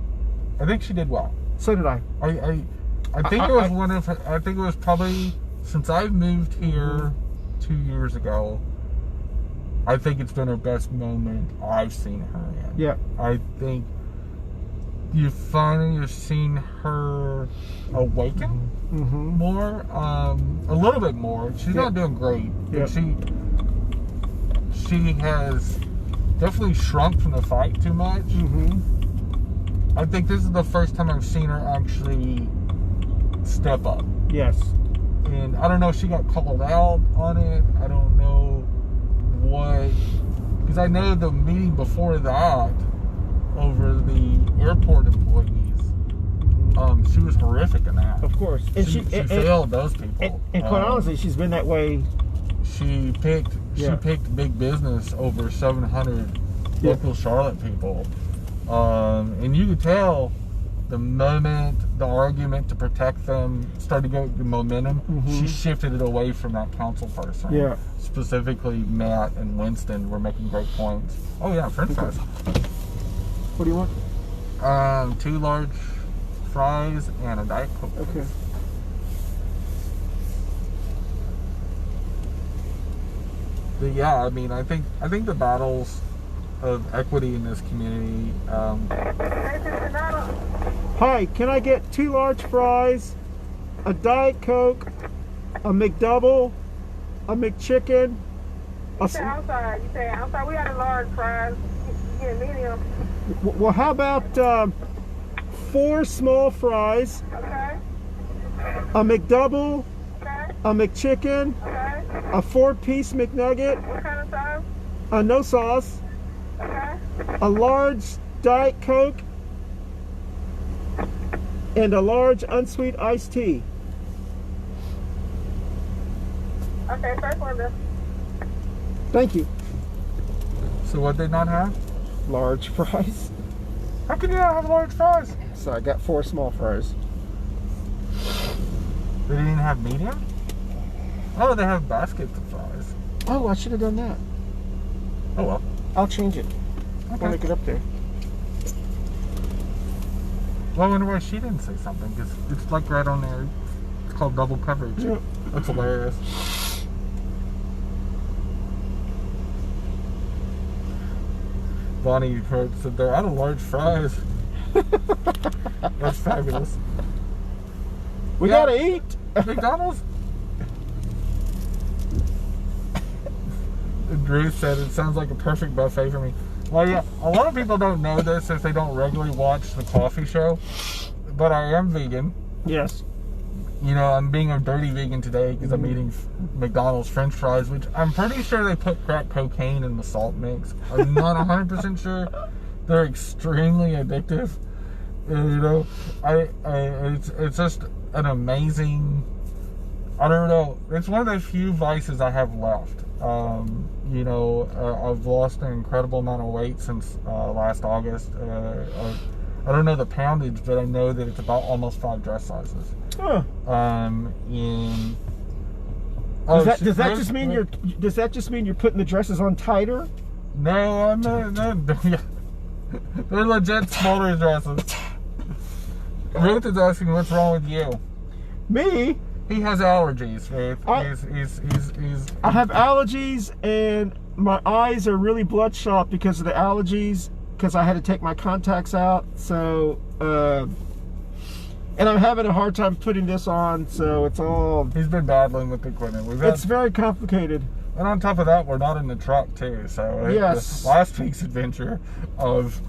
I think she did well. So did I. I think it was I think it was probably, since I've moved here 2 years ago, I think it's been her best moment I've seen her in. Yeah. I think you've seen her awaken more, a little bit more. She's not doing great, but she has definitely shrunk from the fight too much. I think this is the first time I've seen her actually step up. Yes. And I don't know if she got called out on it. I don't know what, because I know the meeting before that over the airport employees, she was horrific in that. Of course. And she failed those people. And quite honestly, she's been that way. She picked big business over 700 local Charlotte people. And you could tell the moment the argument to protect them started to go the momentum, she shifted it away from that council person. Yeah. Specifically, Matt and Winston were making great points. Oh yeah, French fries. What do you want? 2 large fries and a Diet Coke. Okay. But yeah, I mean, I think the battles of equity in this community. Hi, can I get 2 large fries, a Diet Coke, a McDouble, a McChicken? I'm sorry. I'm sorry. We got a large fries. You get a medium. Well, how about 4 small fries, Okay. a McDouble, Okay. a McChicken, Okay. a 4-piece McNugget, What kind of sauce? no sauce, Okay. a large Diet Coke, and a large unsweet iced tea. Okay. First one, then. Thank you. So what they not have? Large fries. How can you not have large fries? So I got 4 small fries. They didn't have medium? Oh, they have baskets of fries. Oh, I should have done that. Oh well. I'll change it. Okay. When I get up there. Well, I wonder why she didn't say something, because it's like right on there. It's called double coverage. Yeah. That's hilarious. Bonnie said they're out of large fries. That's fabulous. We gotta eat. McDonald's? Drew said it sounds like a perfect buffet for me. Well, yeah, a lot of people don't know this if they don't regularly watch the coffee show, but I am vegan. Yes. I'm being a dirty vegan today because I'm eating McDonald's French fries, which I'm pretty sure they put crack cocaine in the salt mix. I'm not 100% sure. They're extremely addictive. It's just an amazing. I don't know. It's one of the few vices I have left. I've lost an incredible amount of weight since last August. I don't know the poundage, but I know that it's about almost 5 dress sizes. Huh. Does that just mean you're putting the dresses on tighter? No, I'm not. They're legit smaller dresses. Ruth is asking what's wrong with you. Me? He has allergies, Ruth. I have allergies, and my eyes are really bloodshot because of the allergies, because I had to take my contacts out. So, and I'm having a hard time putting this on, so it's all... He's been battling with the equipment. It's very complicated. And on top of that, we're not in the truck, too. So, yes. Last week's adventure of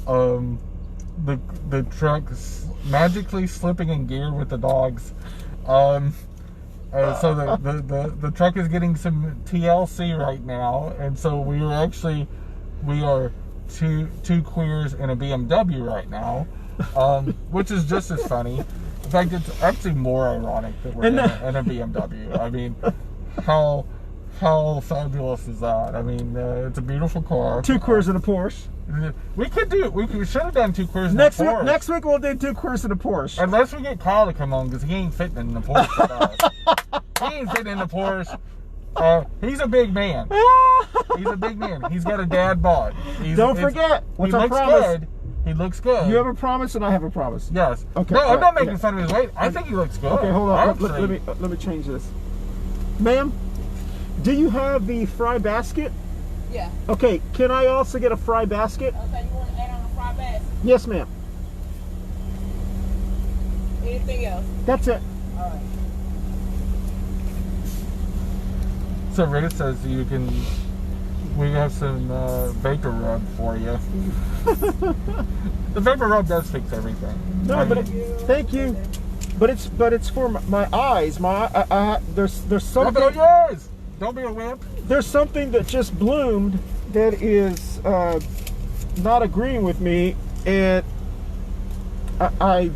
the truck magically slipping in gear with the dogs. So the truck is getting some TLC right now, and so we are two queers in a BMW right now, which is just as funny. In fact, it's actually more ironic that we're in a BMW. I mean, how fabulous is that? I mean, it's a beautiful car. 2 queers in a Porsche. We should have done 2 queers in a Porsche. Next week we'll do 2 queers in a Porsche. Unless we get Kyle to come on, because he ain't fitting in the Porsche. He ain't fitting in the Porsche. He's a big man. He's a big man. He's got a dad bod. Don't forget, what's our promise? Good. He looks good. You have a promise and I have a promise. Yes. Okay. No, I'm not making fun of his weight. I think he looks good. Okay, hold on. Let me change this. Ma'am, do you have the fry basket? Yeah. Okay, can I also get a fry basket? Okay, you want to add on a fry basket? Yes, ma'am. Anything else? That's it. All right. So Ruth says we have some vapor rub for you. The vapor rub does fix everything. No, thank you. But it's for my eyes. There's something. Look at yours. Don't be a wimp. There's something that just bloomed that is not agreeing with me, and I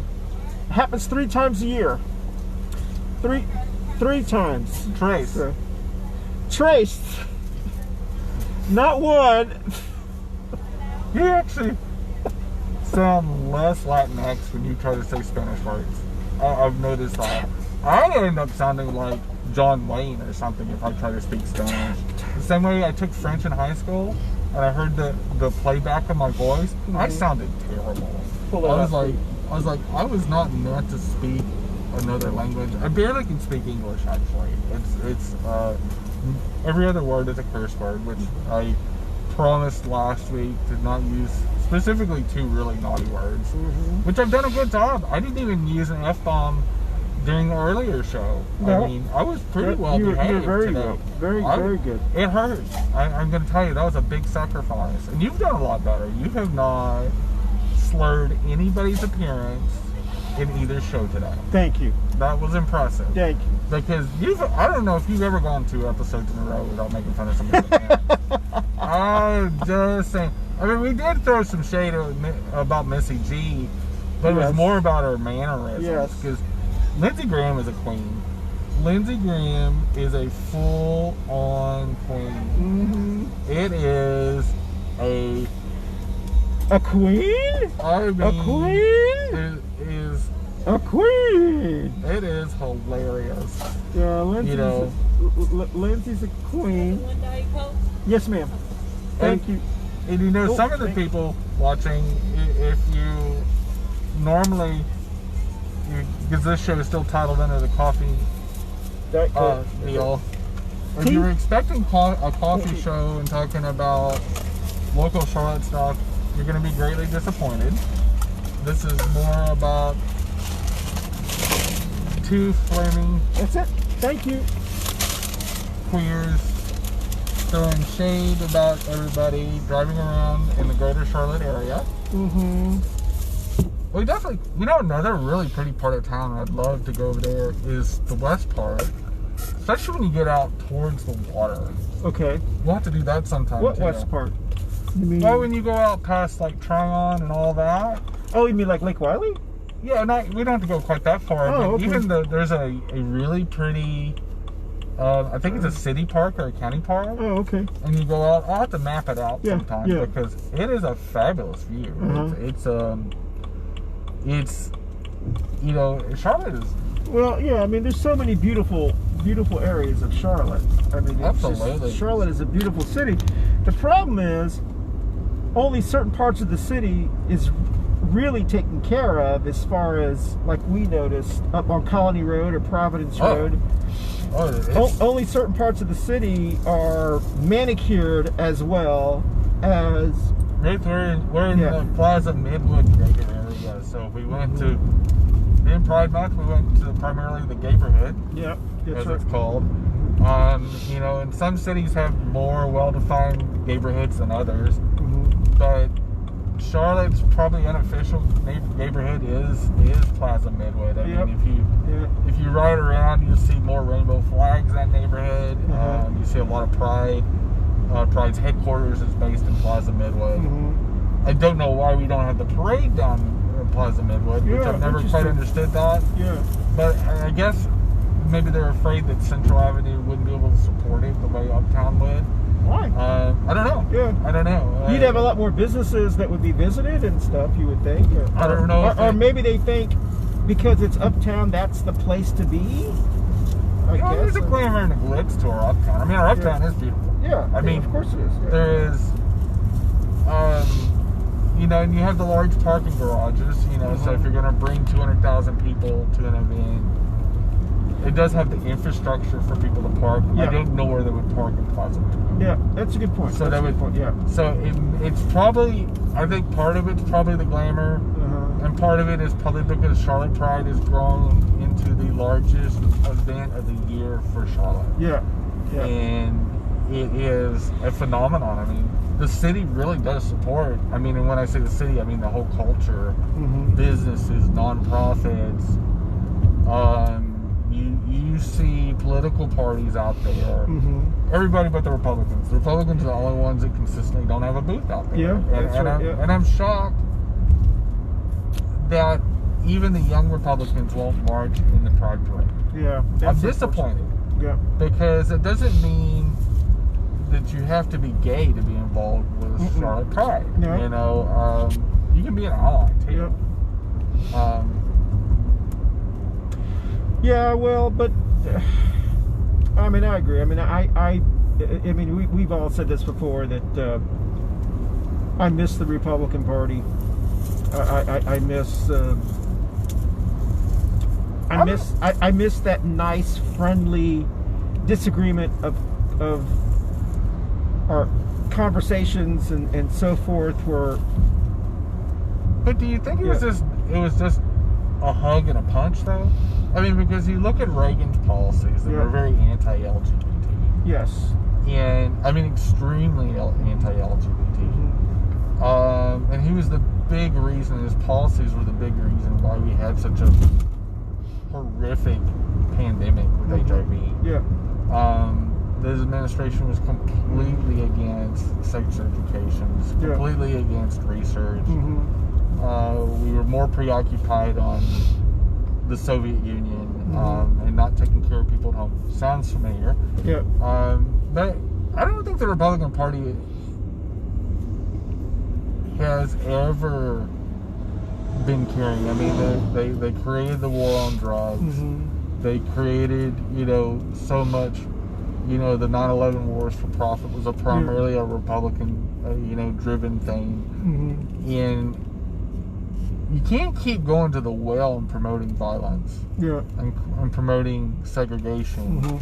happens 3 times a year. Three times. Traced. Not one. You actually sound less Latinx when you try to say Spanish words. I've noticed that. I end up sounding like John Wayne or something if I try to speak Spanish. The same way I took French in high school and I heard the playback of my voice, I sounded terrible. I was not meant to speak another language. I barely can speak English actually. It's every other word is a curse word, which I promised last week to not use, specifically 2 really naughty words, which I've done a good job. I didn't even use an F-bomb during the earlier show. No. I mean, I was pretty well behaved. You were very good. Very good. It hurt. I'm going to tell you, that was a big sacrifice. And you've done a lot better. You have not slurred anybody's appearance in either show today. Thank you. That was impressive. Thank you. Because I don't know if you've ever gone 2 episodes in a row without making fun of somebody. I'm just saying. I mean, we did throw some shade about Missy G, but it was more about her mannerisms. Yes. Because Lindsey Graham is a queen. Lindsey Graham is a full-on queen. It is a queen? I mean, a queen? It is a queen. It is hilarious. Yeah, Lindsey's a queen. Yes, ma'am. Thank you. And some of the people watching, if you normally, because this show is still titled under the coffee deal, if you were expecting a coffee show and talking about local Charlotte stuff, you're going to be greatly disappointed. This is more about 2 flaming. That's it. Thank you. Queers throwing shade about everybody driving around in the greater Charlotte area. We definitely, another really pretty part of town I'd love to go over there is the west part, especially when you get out towards the water. Okay. We'll have to do that sometime. What west part? You mean? Well, when you go out past like Tryon and all that. Oh, you mean like Lake Wiley? Yeah, we don't have to go quite that far. Oh, But okay. even there's a really pretty, I think it's a city park or a county park. Oh, okay. And you go out. I'll have to map it out Yeah, sometime yeah. because it is a fabulous view. Uh-huh. It's you know, Charlotte is. Well, yeah. I mean, there's so many beautiful areas of Charlotte. I mean, Absolutely. Charlotte is a beautiful city. The problem is, only certain parts of the city is really taken care of, as far as like we noticed up on Colony Road or Providence Road. Only certain parts of the city are manicured as well as. We're in the Plaza Midwood Gator area. So we went to in Pride Month. We went to primarily the neighborhood. Yeah, as it's called. You know, and some cities have more well-defined neighborhoods than others, but Charlotte's probably unofficial neighborhood is Plaza Midwood. I mean, if you ride around, you'll see more rainbow flags in that neighborhood. You see a lot of Pride. Pride's headquarters is based in Plaza Midwood. I don't know why we don't have the parade down in Plaza Midwood, which I've never quite understood that. Yeah. But I guess maybe they're afraid that Central Avenue wouldn't be able to support it the way Uptown would. Why? I don't know. Yeah. I don't know. You'd have a lot more businesses that would be visited and stuff, you would think. I don't know. Or maybe they think because it's Uptown, that's the place to be. I guess. There's a glamour and a glitz to our Uptown. I mean, our Uptown is beautiful. Yeah. I mean, of course it is. Yeah. There is, you know, and you have the large parking garages, you know, so if you're going to bring 200,000 people to an event, it does have the infrastructure for people to park. I don't know where they would park in Plaza Midwood. Yeah, that's a good point. So So it's probably, I think part of it's probably the glamour, and part of it is probably because Charlotte Pride has grown into the largest event of the year for Charlotte. Yeah. And it is a phenomenon. I mean, the city really does support. I mean, and when I say the city, I mean the whole culture, businesses, nonprofits. You see political parties out there. Everybody but the Republicans. The Republicans are the only ones that consistently don't have a booth out there. Yeah, and I'm shocked that even the young Republicans won't march in the Pride Parade. Yeah, I'm disappointed. Yeah, because it doesn't mean that you have to be gay to be involved with Charlotte Pride. No. You know, you can be an ally too. Yeah, well, but I mean, I agree. I mean, I mean, we've all said this before that I miss the Republican Party. I miss that nice, friendly disagreement of our conversations and so forth. Where, but do you think it was just a hug and a punch though? I mean, because you look at Reagan's policies that were very anti-LGBT. Yes. And I mean, extremely anti-LGBT. And he was the big reason. His policies were the big reason why we had such a horrific pandemic with HIV. Yeah. This administration was completely against sex education, completely against research. We were more preoccupied on the Soviet Union and not taking care of people at home. Sounds familiar. Yeah. But I don't think the Republican Party has ever been caring. I mean, they created the war on drugs. They created, you know, so much. You know, the 9/11 Wars for Profit was primarily a Republican, you know, driven thing. And you can't keep going to the well and promoting violence. And promoting segregation.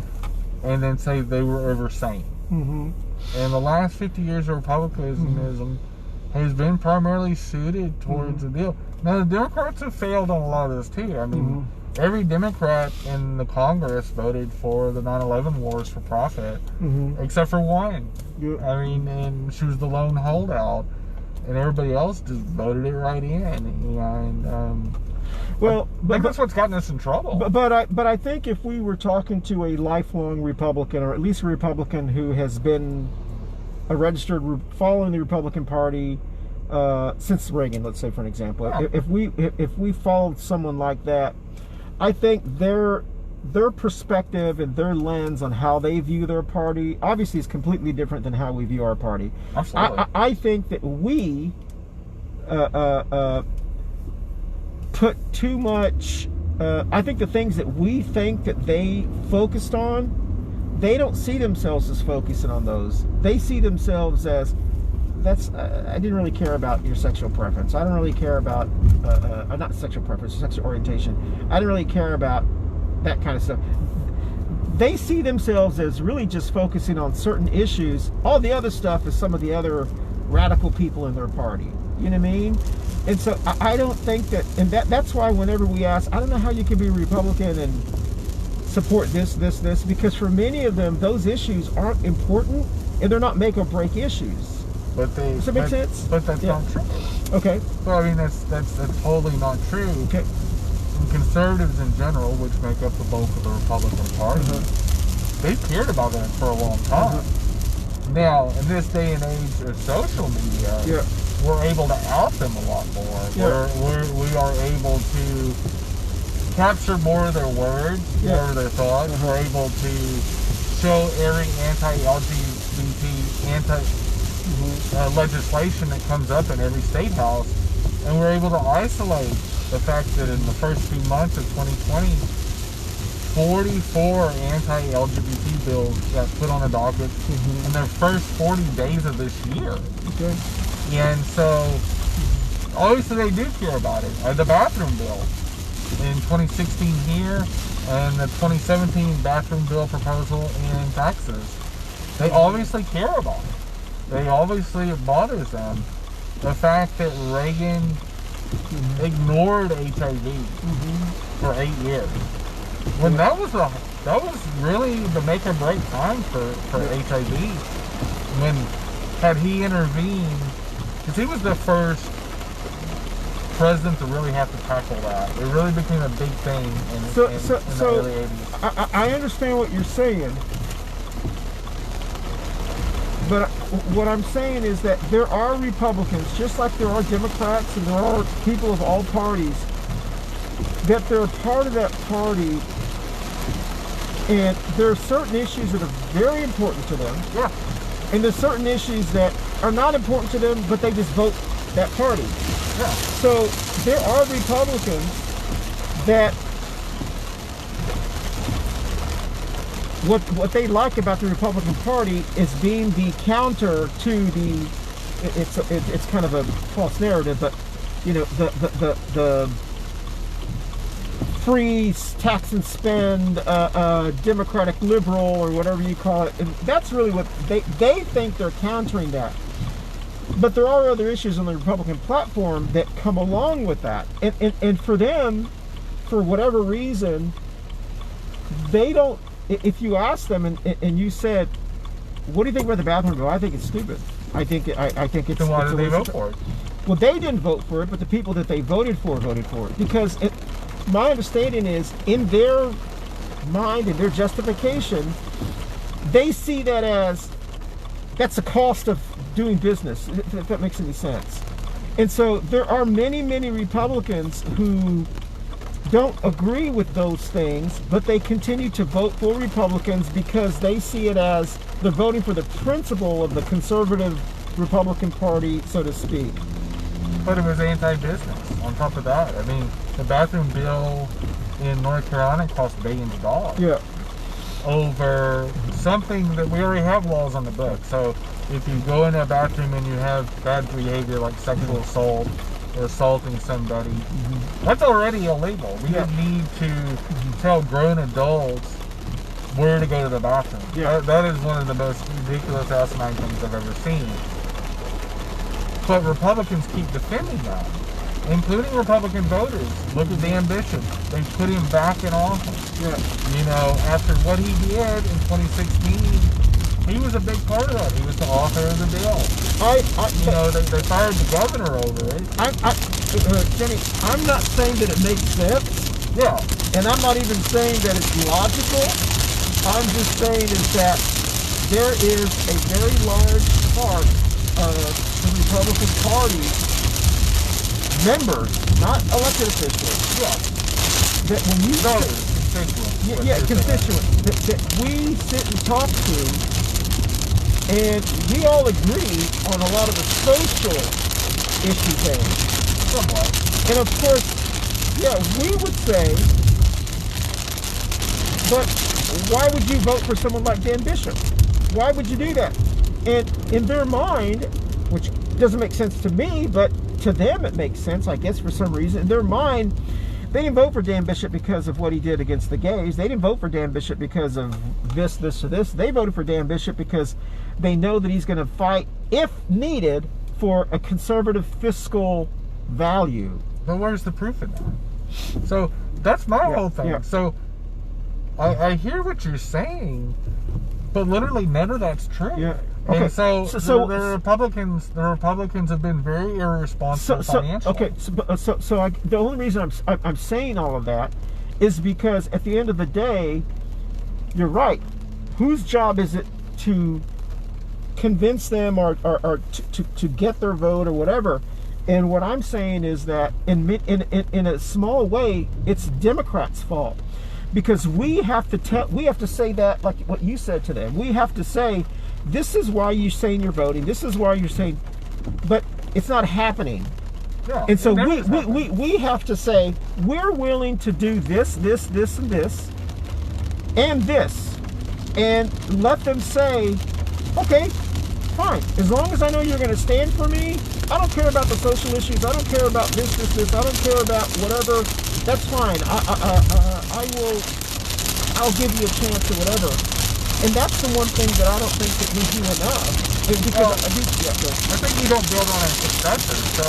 And then say they were ever sane. And the last 50 years of Republicanism has been primarily suited towards the deal. Now, the Democrats have failed on a lot of this too. I mean, every Democrat in the Congress voted for the 9/11 Wars for Profit, except for one. I mean, and she was the lone holdout, and everybody else just voted it right in. And well, I think that's what's gotten us in trouble. But I think if we were talking to a lifelong Republican, or at least a Republican who has been a registered following the Republican Party since Reagan, let's say for an example, Yeah. if we followed someone like that, I think their perspective and their lens on how they view their party obviously is completely different than how we view our party. Absolutely. I think that we put too much. I think the things that we think that they focused on, they don't see themselves as focusing on those. They see themselves as, I didn't really care about your sexual preference. I don't really care about, not sexual preference, sexual orientation. I don't really care about that kind of stuff. They see themselves as really just focusing on certain issues. All the other stuff is some of the other radical people in their party. You know what I mean? And so I don't think that, and that's why whenever we ask, I don't know how you can be Republican and support this, because for many of them, those issues aren't important and they're not make or break issues. But Does that make sense? But that's not true. Okay. Well, I mean, that's totally not true. Okay. And conservatives in general, which make up the bulk of the Republican Party, they've cared about that for a long time. Now, in this day and age of social media, we're able to out them a lot more. Yeah. We are able to capture more of their words, more of their thoughts. We're able to show every anti-LGBT, legislation that comes up in every state house, and we're able to isolate the fact that in the first few months of 2020, 44 anti-LGBT bills got put on the docket in the first 40 days of this year. Okay. And so, obviously they do care about it. The bathroom bill in 2016 here, and the 2017 bathroom bill proposal in Texas. They obviously care about it. They obviously, it bothers them. The fact that Reagan ignored HIV for 8 years. When that was really the make or break time for HIV. When had he intervened, because he was the first president to really have to tackle that. It really became a big thing in the early 80s. I understand what you're saying, but what I'm saying is that there are Republicans, just like there are Democrats and there are people of all parties, that they're part of that party, and there are certain issues that are very important to them. Yeah. And there's certain issues that are not important to them, but they just vote that party. Yeah. So there are Republicans that what they like about the Republican Party is being the counter to the. It's kind of a false narrative, but you know the free tax and spend democratic liberal or whatever you call it, and that's really what they think they're countering that. But there are other issues on the Republican platform that come along with that, and for them, for whatever reason, they don't. If you ask them and you said, "What do you think about the bathroom bill?" I think it's stupid. I think it's. So why did they vote for it? Well, they didn't vote for it, but the people that they voted for it because my understanding is, in their mind and their justification, they see that as that's the cost of doing business, if that makes any sense. And so there are many Republicans who don't agree with those things, but they continue to vote for Republicans because they see it as they're voting for the principle of the conservative Republican Party, so to speak. But it was anti-business on top of that. I mean, the bathroom bill in North Carolina cost billions of dollars. Yeah. Over something that we already have laws on the book. So if you go in a bathroom and you have bad behavior like sexual assault or assaulting somebody, that's already illegal. We didn't need to tell grown adults where to go to the bathroom. Yeah. That is one of the most ridiculous asinine things I've ever seen. But Republicans keep defending that, including Republican voters. Look at Dan Bishop. They put him back in office. Yeah. You know, after what he did in 2016, he was a big part of that. He was the author of the bill. They fired the governor over it. Jenny, I'm not saying that it makes sense. Yeah. And I'm not even saying that it's logical. I'm just saying is that there is a very large part of the Republican Party members, not elected officials, Yeah. that when you Constituents. that we sit and talk to, and we all agree on a lot of the social issue things. Somewhat. And of course, yeah, we would say, but why would you vote for someone like Dan Bishop? Why would you do that? And in their mind, which doesn't make sense to me, but to them it makes sense, I guess, for some reason. In their mind, they didn't vote for Dan Bishop because of what he did against the gays. They didn't vote for Dan Bishop because of this, or this. They voted for Dan Bishop because they know that he's going to fight, if needed, for a conservative fiscal value. But where's the proof in that? So that's my whole thing. Yeah. So I hear what you're saying, but literally none of that's true. Yeah. Okay. And so the Republicans have been very irresponsible financially. Okay. The only reason I'm saying all of that is because at the end of the day, you're right. Whose job is it to convince them or to get their vote or whatever? And what I'm saying is that in a small way, it's Democrats' fault, because we have to say that, like what you said to them. We have to say, this is why you're saying you're voting. This is why you're saying, but it's not happening. Yeah, and so we have to say, we're willing to do this, and this, and let them say, okay, fine. As long as I know you're going to stand for me, I don't care about the social issues. I don't care about this. I don't care about whatever. That's fine. I'll give you a chance or whatever. And that's the one thing that I don't think that we do enough. Is because I think we don't build on our successors. So,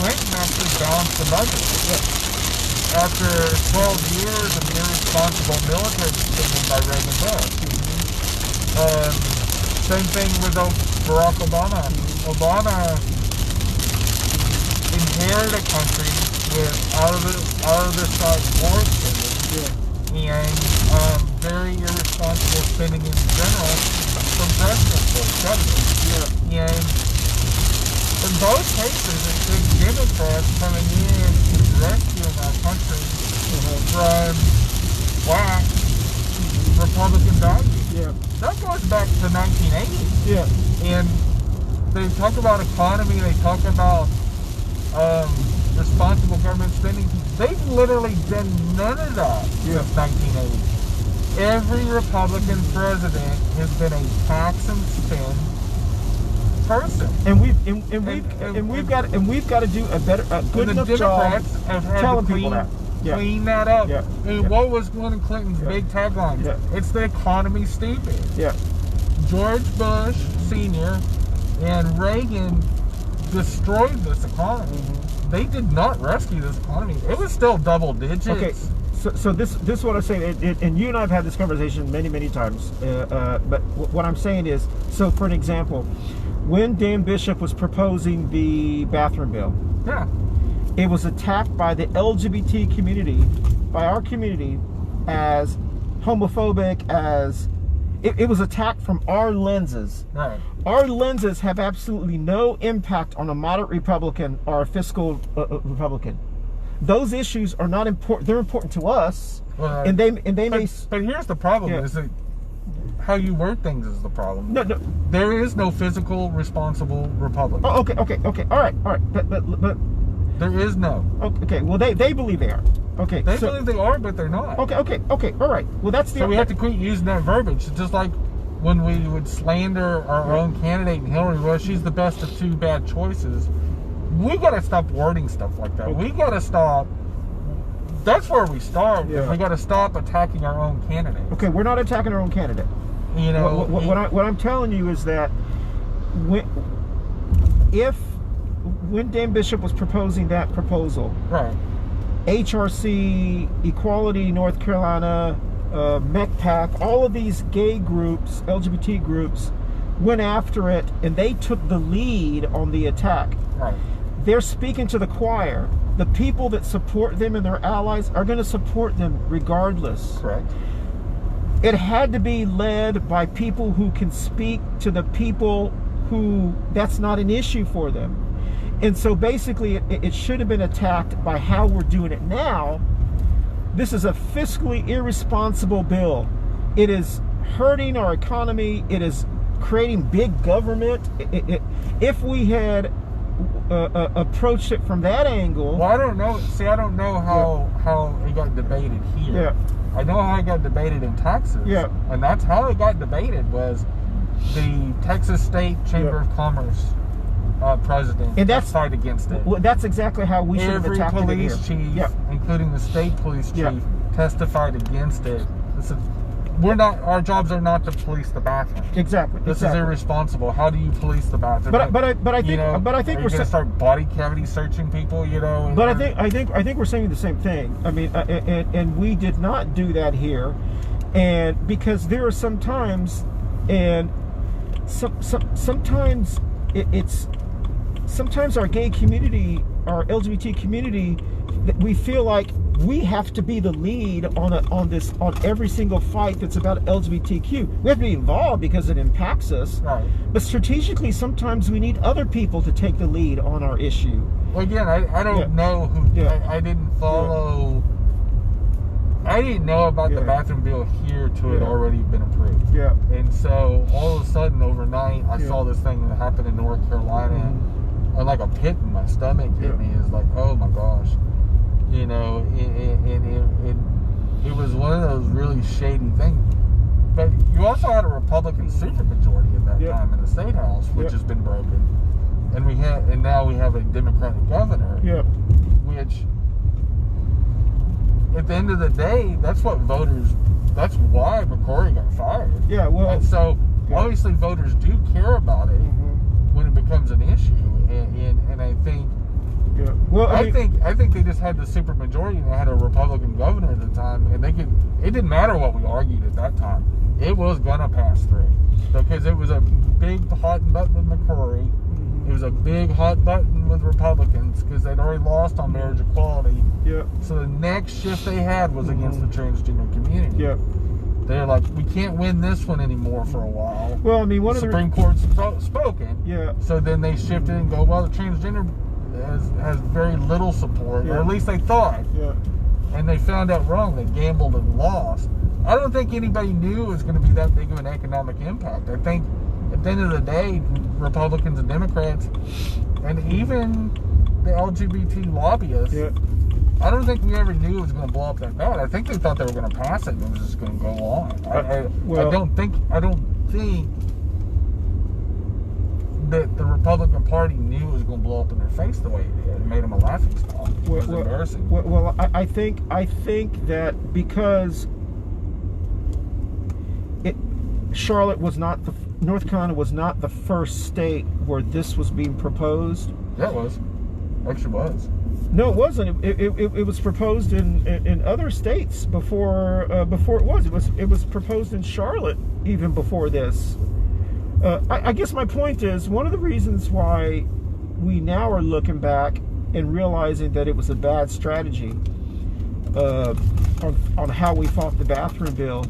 Clinton actually balanced the budget. Yeah. After 12 years of irresponsible military spending by Reagan Bush. Same thing with Barack Obama. Obama inherited a country with out of the size war spending. Yeah. And very irresponsible spending in general from President Bush. Yeah. And in both cases, it's been Democrats coming in and rescuing our country from black Republican values. Yeah. That goes back to 1980. Yeah. And they talk about economy, they talk about responsible government spending. They've literally done none of that since 1980. Every Republican president has been a tax and spend person. And we've got to do a good enough job telling people that. Clean that up. Yeah. And what was one of Clinton's big taglines? Yeah. It's the economy stupid. Yeah. George Bush Sr. and Reagan destroyed this economy. Mm-hmm. They did not rescue this economy. It was still double digits. Okay. So this is what I'm saying, and you and I have had this conversation many times. But what I'm saying is, so for an example, when Dan Bishop was proposing the bathroom bill, it was attacked by the LGBT community, by our community, as homophobic, as it was attacked from our lenses. Right. Our lenses have absolutely no impact on a moderate Republican or a fiscal Republican. Those issues are not important. They're important to us, and they may. But here's the problem: is that how you word things is the problem. No. There is no physical responsible Republican. Oh, okay. All right. But there is no. Okay. Well, they believe they are. Okay. They believe they are, but they're not. Okay. All right. Well, that's the. So we have to quit using that verbiage. It's just like when we would slander our own candidate in Hillary. Well, she's the best of two bad choices. We got to stop wording stuff like that. We got to stop. That's where we start. Yeah. We got to stop attacking our own candidate. Okay, we're not attacking our own candidate. What I'm telling you is that when Dan Bishop was proposing that proposal, right? HRC, Equality North Carolina, MECPAC, all of these gay groups, LGBT groups, went after it, and they took the lead on the attack. Right. They're speaking to the choir. The people that support them and their allies are going to support them regardless. Correct. It had to be led by people who can speak to the people who that's not an issue for them. And so basically it should have been attacked by how we're doing it now. This is a fiscally irresponsible bill. It is hurting our economy. It is creating big government. If we had approached it from that angle. Well, I don't know. See, I don't know how it got debated here. Yeah. I know how it got debated in Texas. Yeah. And that's how it got debated was the Texas State Chamber of Commerce president and that's fight against it. Well, that's exactly how we should have Every attacked it here. police chief, including the state police chief, testified against it. Our jobs are not to police the bathroom. Exactly. This is irresponsible. How do you police the bathroom? But I think are you we're going to start body cavity searching people? But I think we're saying the same thing. I mean, and we did not do that here, and because there are sometimes, and sometimes sometimes our gay community, our LGBT community, we feel like we have to be the lead on every single fight that's about LGBTQ. We have to be involved because it impacts us. Right. But strategically, sometimes we need other people to take the lead on our issue. Well, again, I don't know who. I didn't follow. I didn't know about the bathroom bill here till it had already been approved. Yeah. And so all of a sudden, overnight, I saw this thing that happened in North Carolina, and like a pit in my stomach hit me. It's like, oh my gosh. You know, it was one of those really shady things. But you also had a Republican supermajority at that time in the state house, which has been broken, and now we have a Democratic governor. Which, at the end of the day, that's why Bokhari got fired. Yeah, well, and so obviously voters do care about it when it becomes an issue, and I think. Yeah. Well, I think they just had the supermajority and they had a Republican governor at the time, and it didn't matter what we argued at that time. It was gonna pass through because it was a big hot button with McCrory. It was a big hot button with Republicans because they'd already lost on marriage equality. Yeah. So the next shift they had was against the transgender community. Yeah. They're like, we can't win this one anymore for a while. Well, I mean, the Supreme Court's spoken. Yeah. So then they shifted and go, well, the transgender has very little support, or at least they thought. Yeah. And they found out wrong. They gambled and lost. I don't think anybody knew it was going to be that big of an economic impact. I think at the end of the day, Republicans and Democrats, and even the LGBT lobbyists, I don't think we ever knew it was going to blow up that bad. I think they thought they were going to pass it and it was just going to go on. I don't think that the Republican Party knew it was going to blow up in their face the way it did. It made them a laughing stock. It was embarrassing. Well, I think that because Charlotte was not North Carolina was not the first state where this was being proposed. Yeah, it was. Actually, was. No, it wasn't. It was proposed in other states before it was. It was proposed in Charlotte even before this. I guess my point is, one of the reasons why we now are looking back and realizing that it was a bad strategy on how we fought the bathroom bill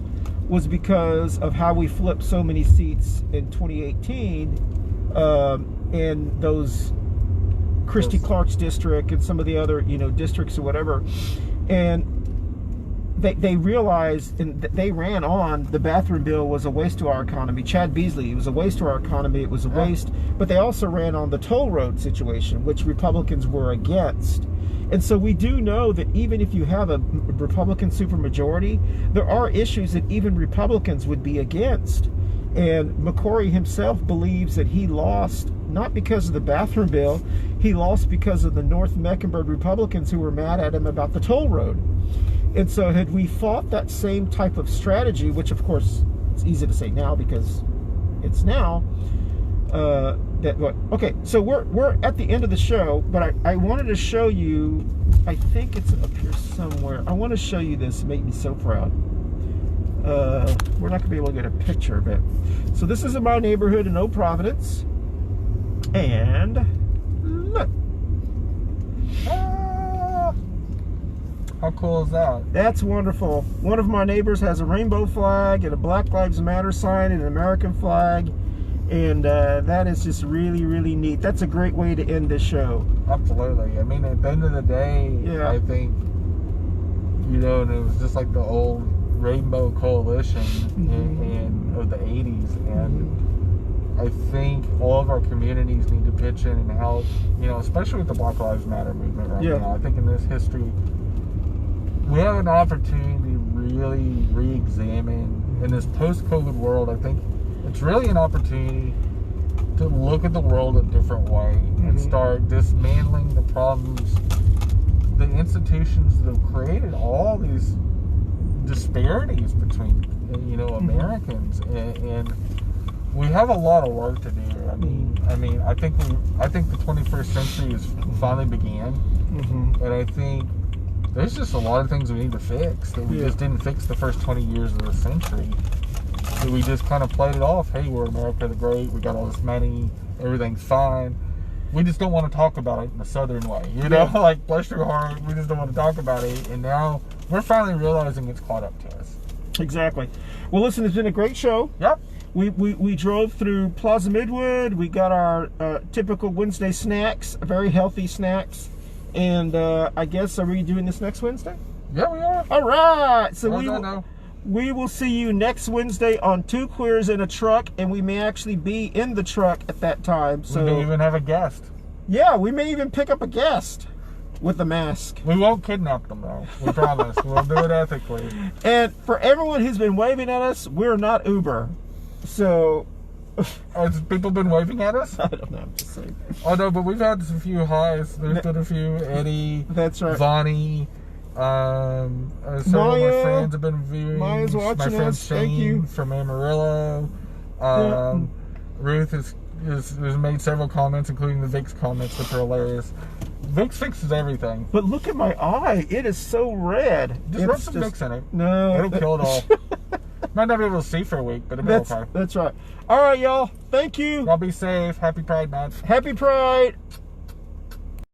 was because of how we flipped so many seats in 2018 in those Christy Clark's district and some of the other districts or whatever, and they realized and they ran on the bathroom bill was a waste to our economy. Chad Beasley, it was a waste to our economy, it was a waste, but they also ran on the toll road situation, which Republicans were against. And so we do know that even if you have a Republican supermajority, there are issues that even Republicans would be against. And McCrory himself believes that he lost not because of the bathroom bill, he lost because of the North Mecklenburg Republicans who were mad at him about the toll road. And so had we fought that same type of strategy, which of course it's easy to say now because it's now, okay, so we're at the end of the show, but I wanted to show you, I think it's up here somewhere. I want to show you this, it made me so proud. We're not gonna be able to get a picture of it. So this is in my neighborhood in Oak Providence, and look. How cool is that? That's wonderful. One of my neighbors has a rainbow flag and a Black Lives Matter sign and an American flag, And that is just really, really neat. That's a great way to end this show. Absolutely. I mean, at the end of the day, Yeah. I think, you know, and it was just like the old Rainbow Coalition in of the 80s. And I think all of our communities need to pitch in and help, you know, especially with the Black Lives Matter movement right now. I think in this history, we have an opportunity to really re-examine in this post-COVID world. I think it's really an opportunity to look at the world a different way and start dismantling the problems, the institutions that have created all these disparities between, you know, Americans, and we have a lot of work to do. I think the 21st century has finally began, and I think there's just a lot of things we need to fix that we just didn't fix the first 20 years of the century. So we just kind of played it off. Hey, we're America the Great. We got all this money. Everything's fine. We just don't want to talk about it in the Southern way. You know, like, bless your heart. We just don't want to talk about it. And now we're finally realizing it's caught up to us. Exactly. Well, listen, it's been a great show. Yep. We drove through Plaza Midwood. We got our typical Wednesday snacks, very healthy snacks. And I guess, are we doing this next Wednesday? Yeah, we are. All right. So No. we will see you next Wednesday on Two Queers in a Truck, and we may actually be in the truck at that time. So we may even have a guest. Yeah, we may even pick up a guest with a mask. We won't kidnap them, though. We promise. We'll do it ethically. And for everyone who's been waving at us, we're not Uber. So... Has people been waving at us? I don't know, I'm just saying. Oh, no, but we've had a few highs. There's been a few. Eddie. That's right. Vonnie. Several of my friends have been viewing. Maya's watching my friend us. Shane Thank you. from Amarillo. Ruth has made several comments, including the Vic's comments, which are hilarious. Vic's fixes everything. But look at my eye. It is so red. Just rub some Vic's in it. No. It'll kill it all. Might not be able to see for a week, but it'll be okay. That's right. All right, y'all. Thank you. Y'all be safe. Happy Pride Month. Happy Pride.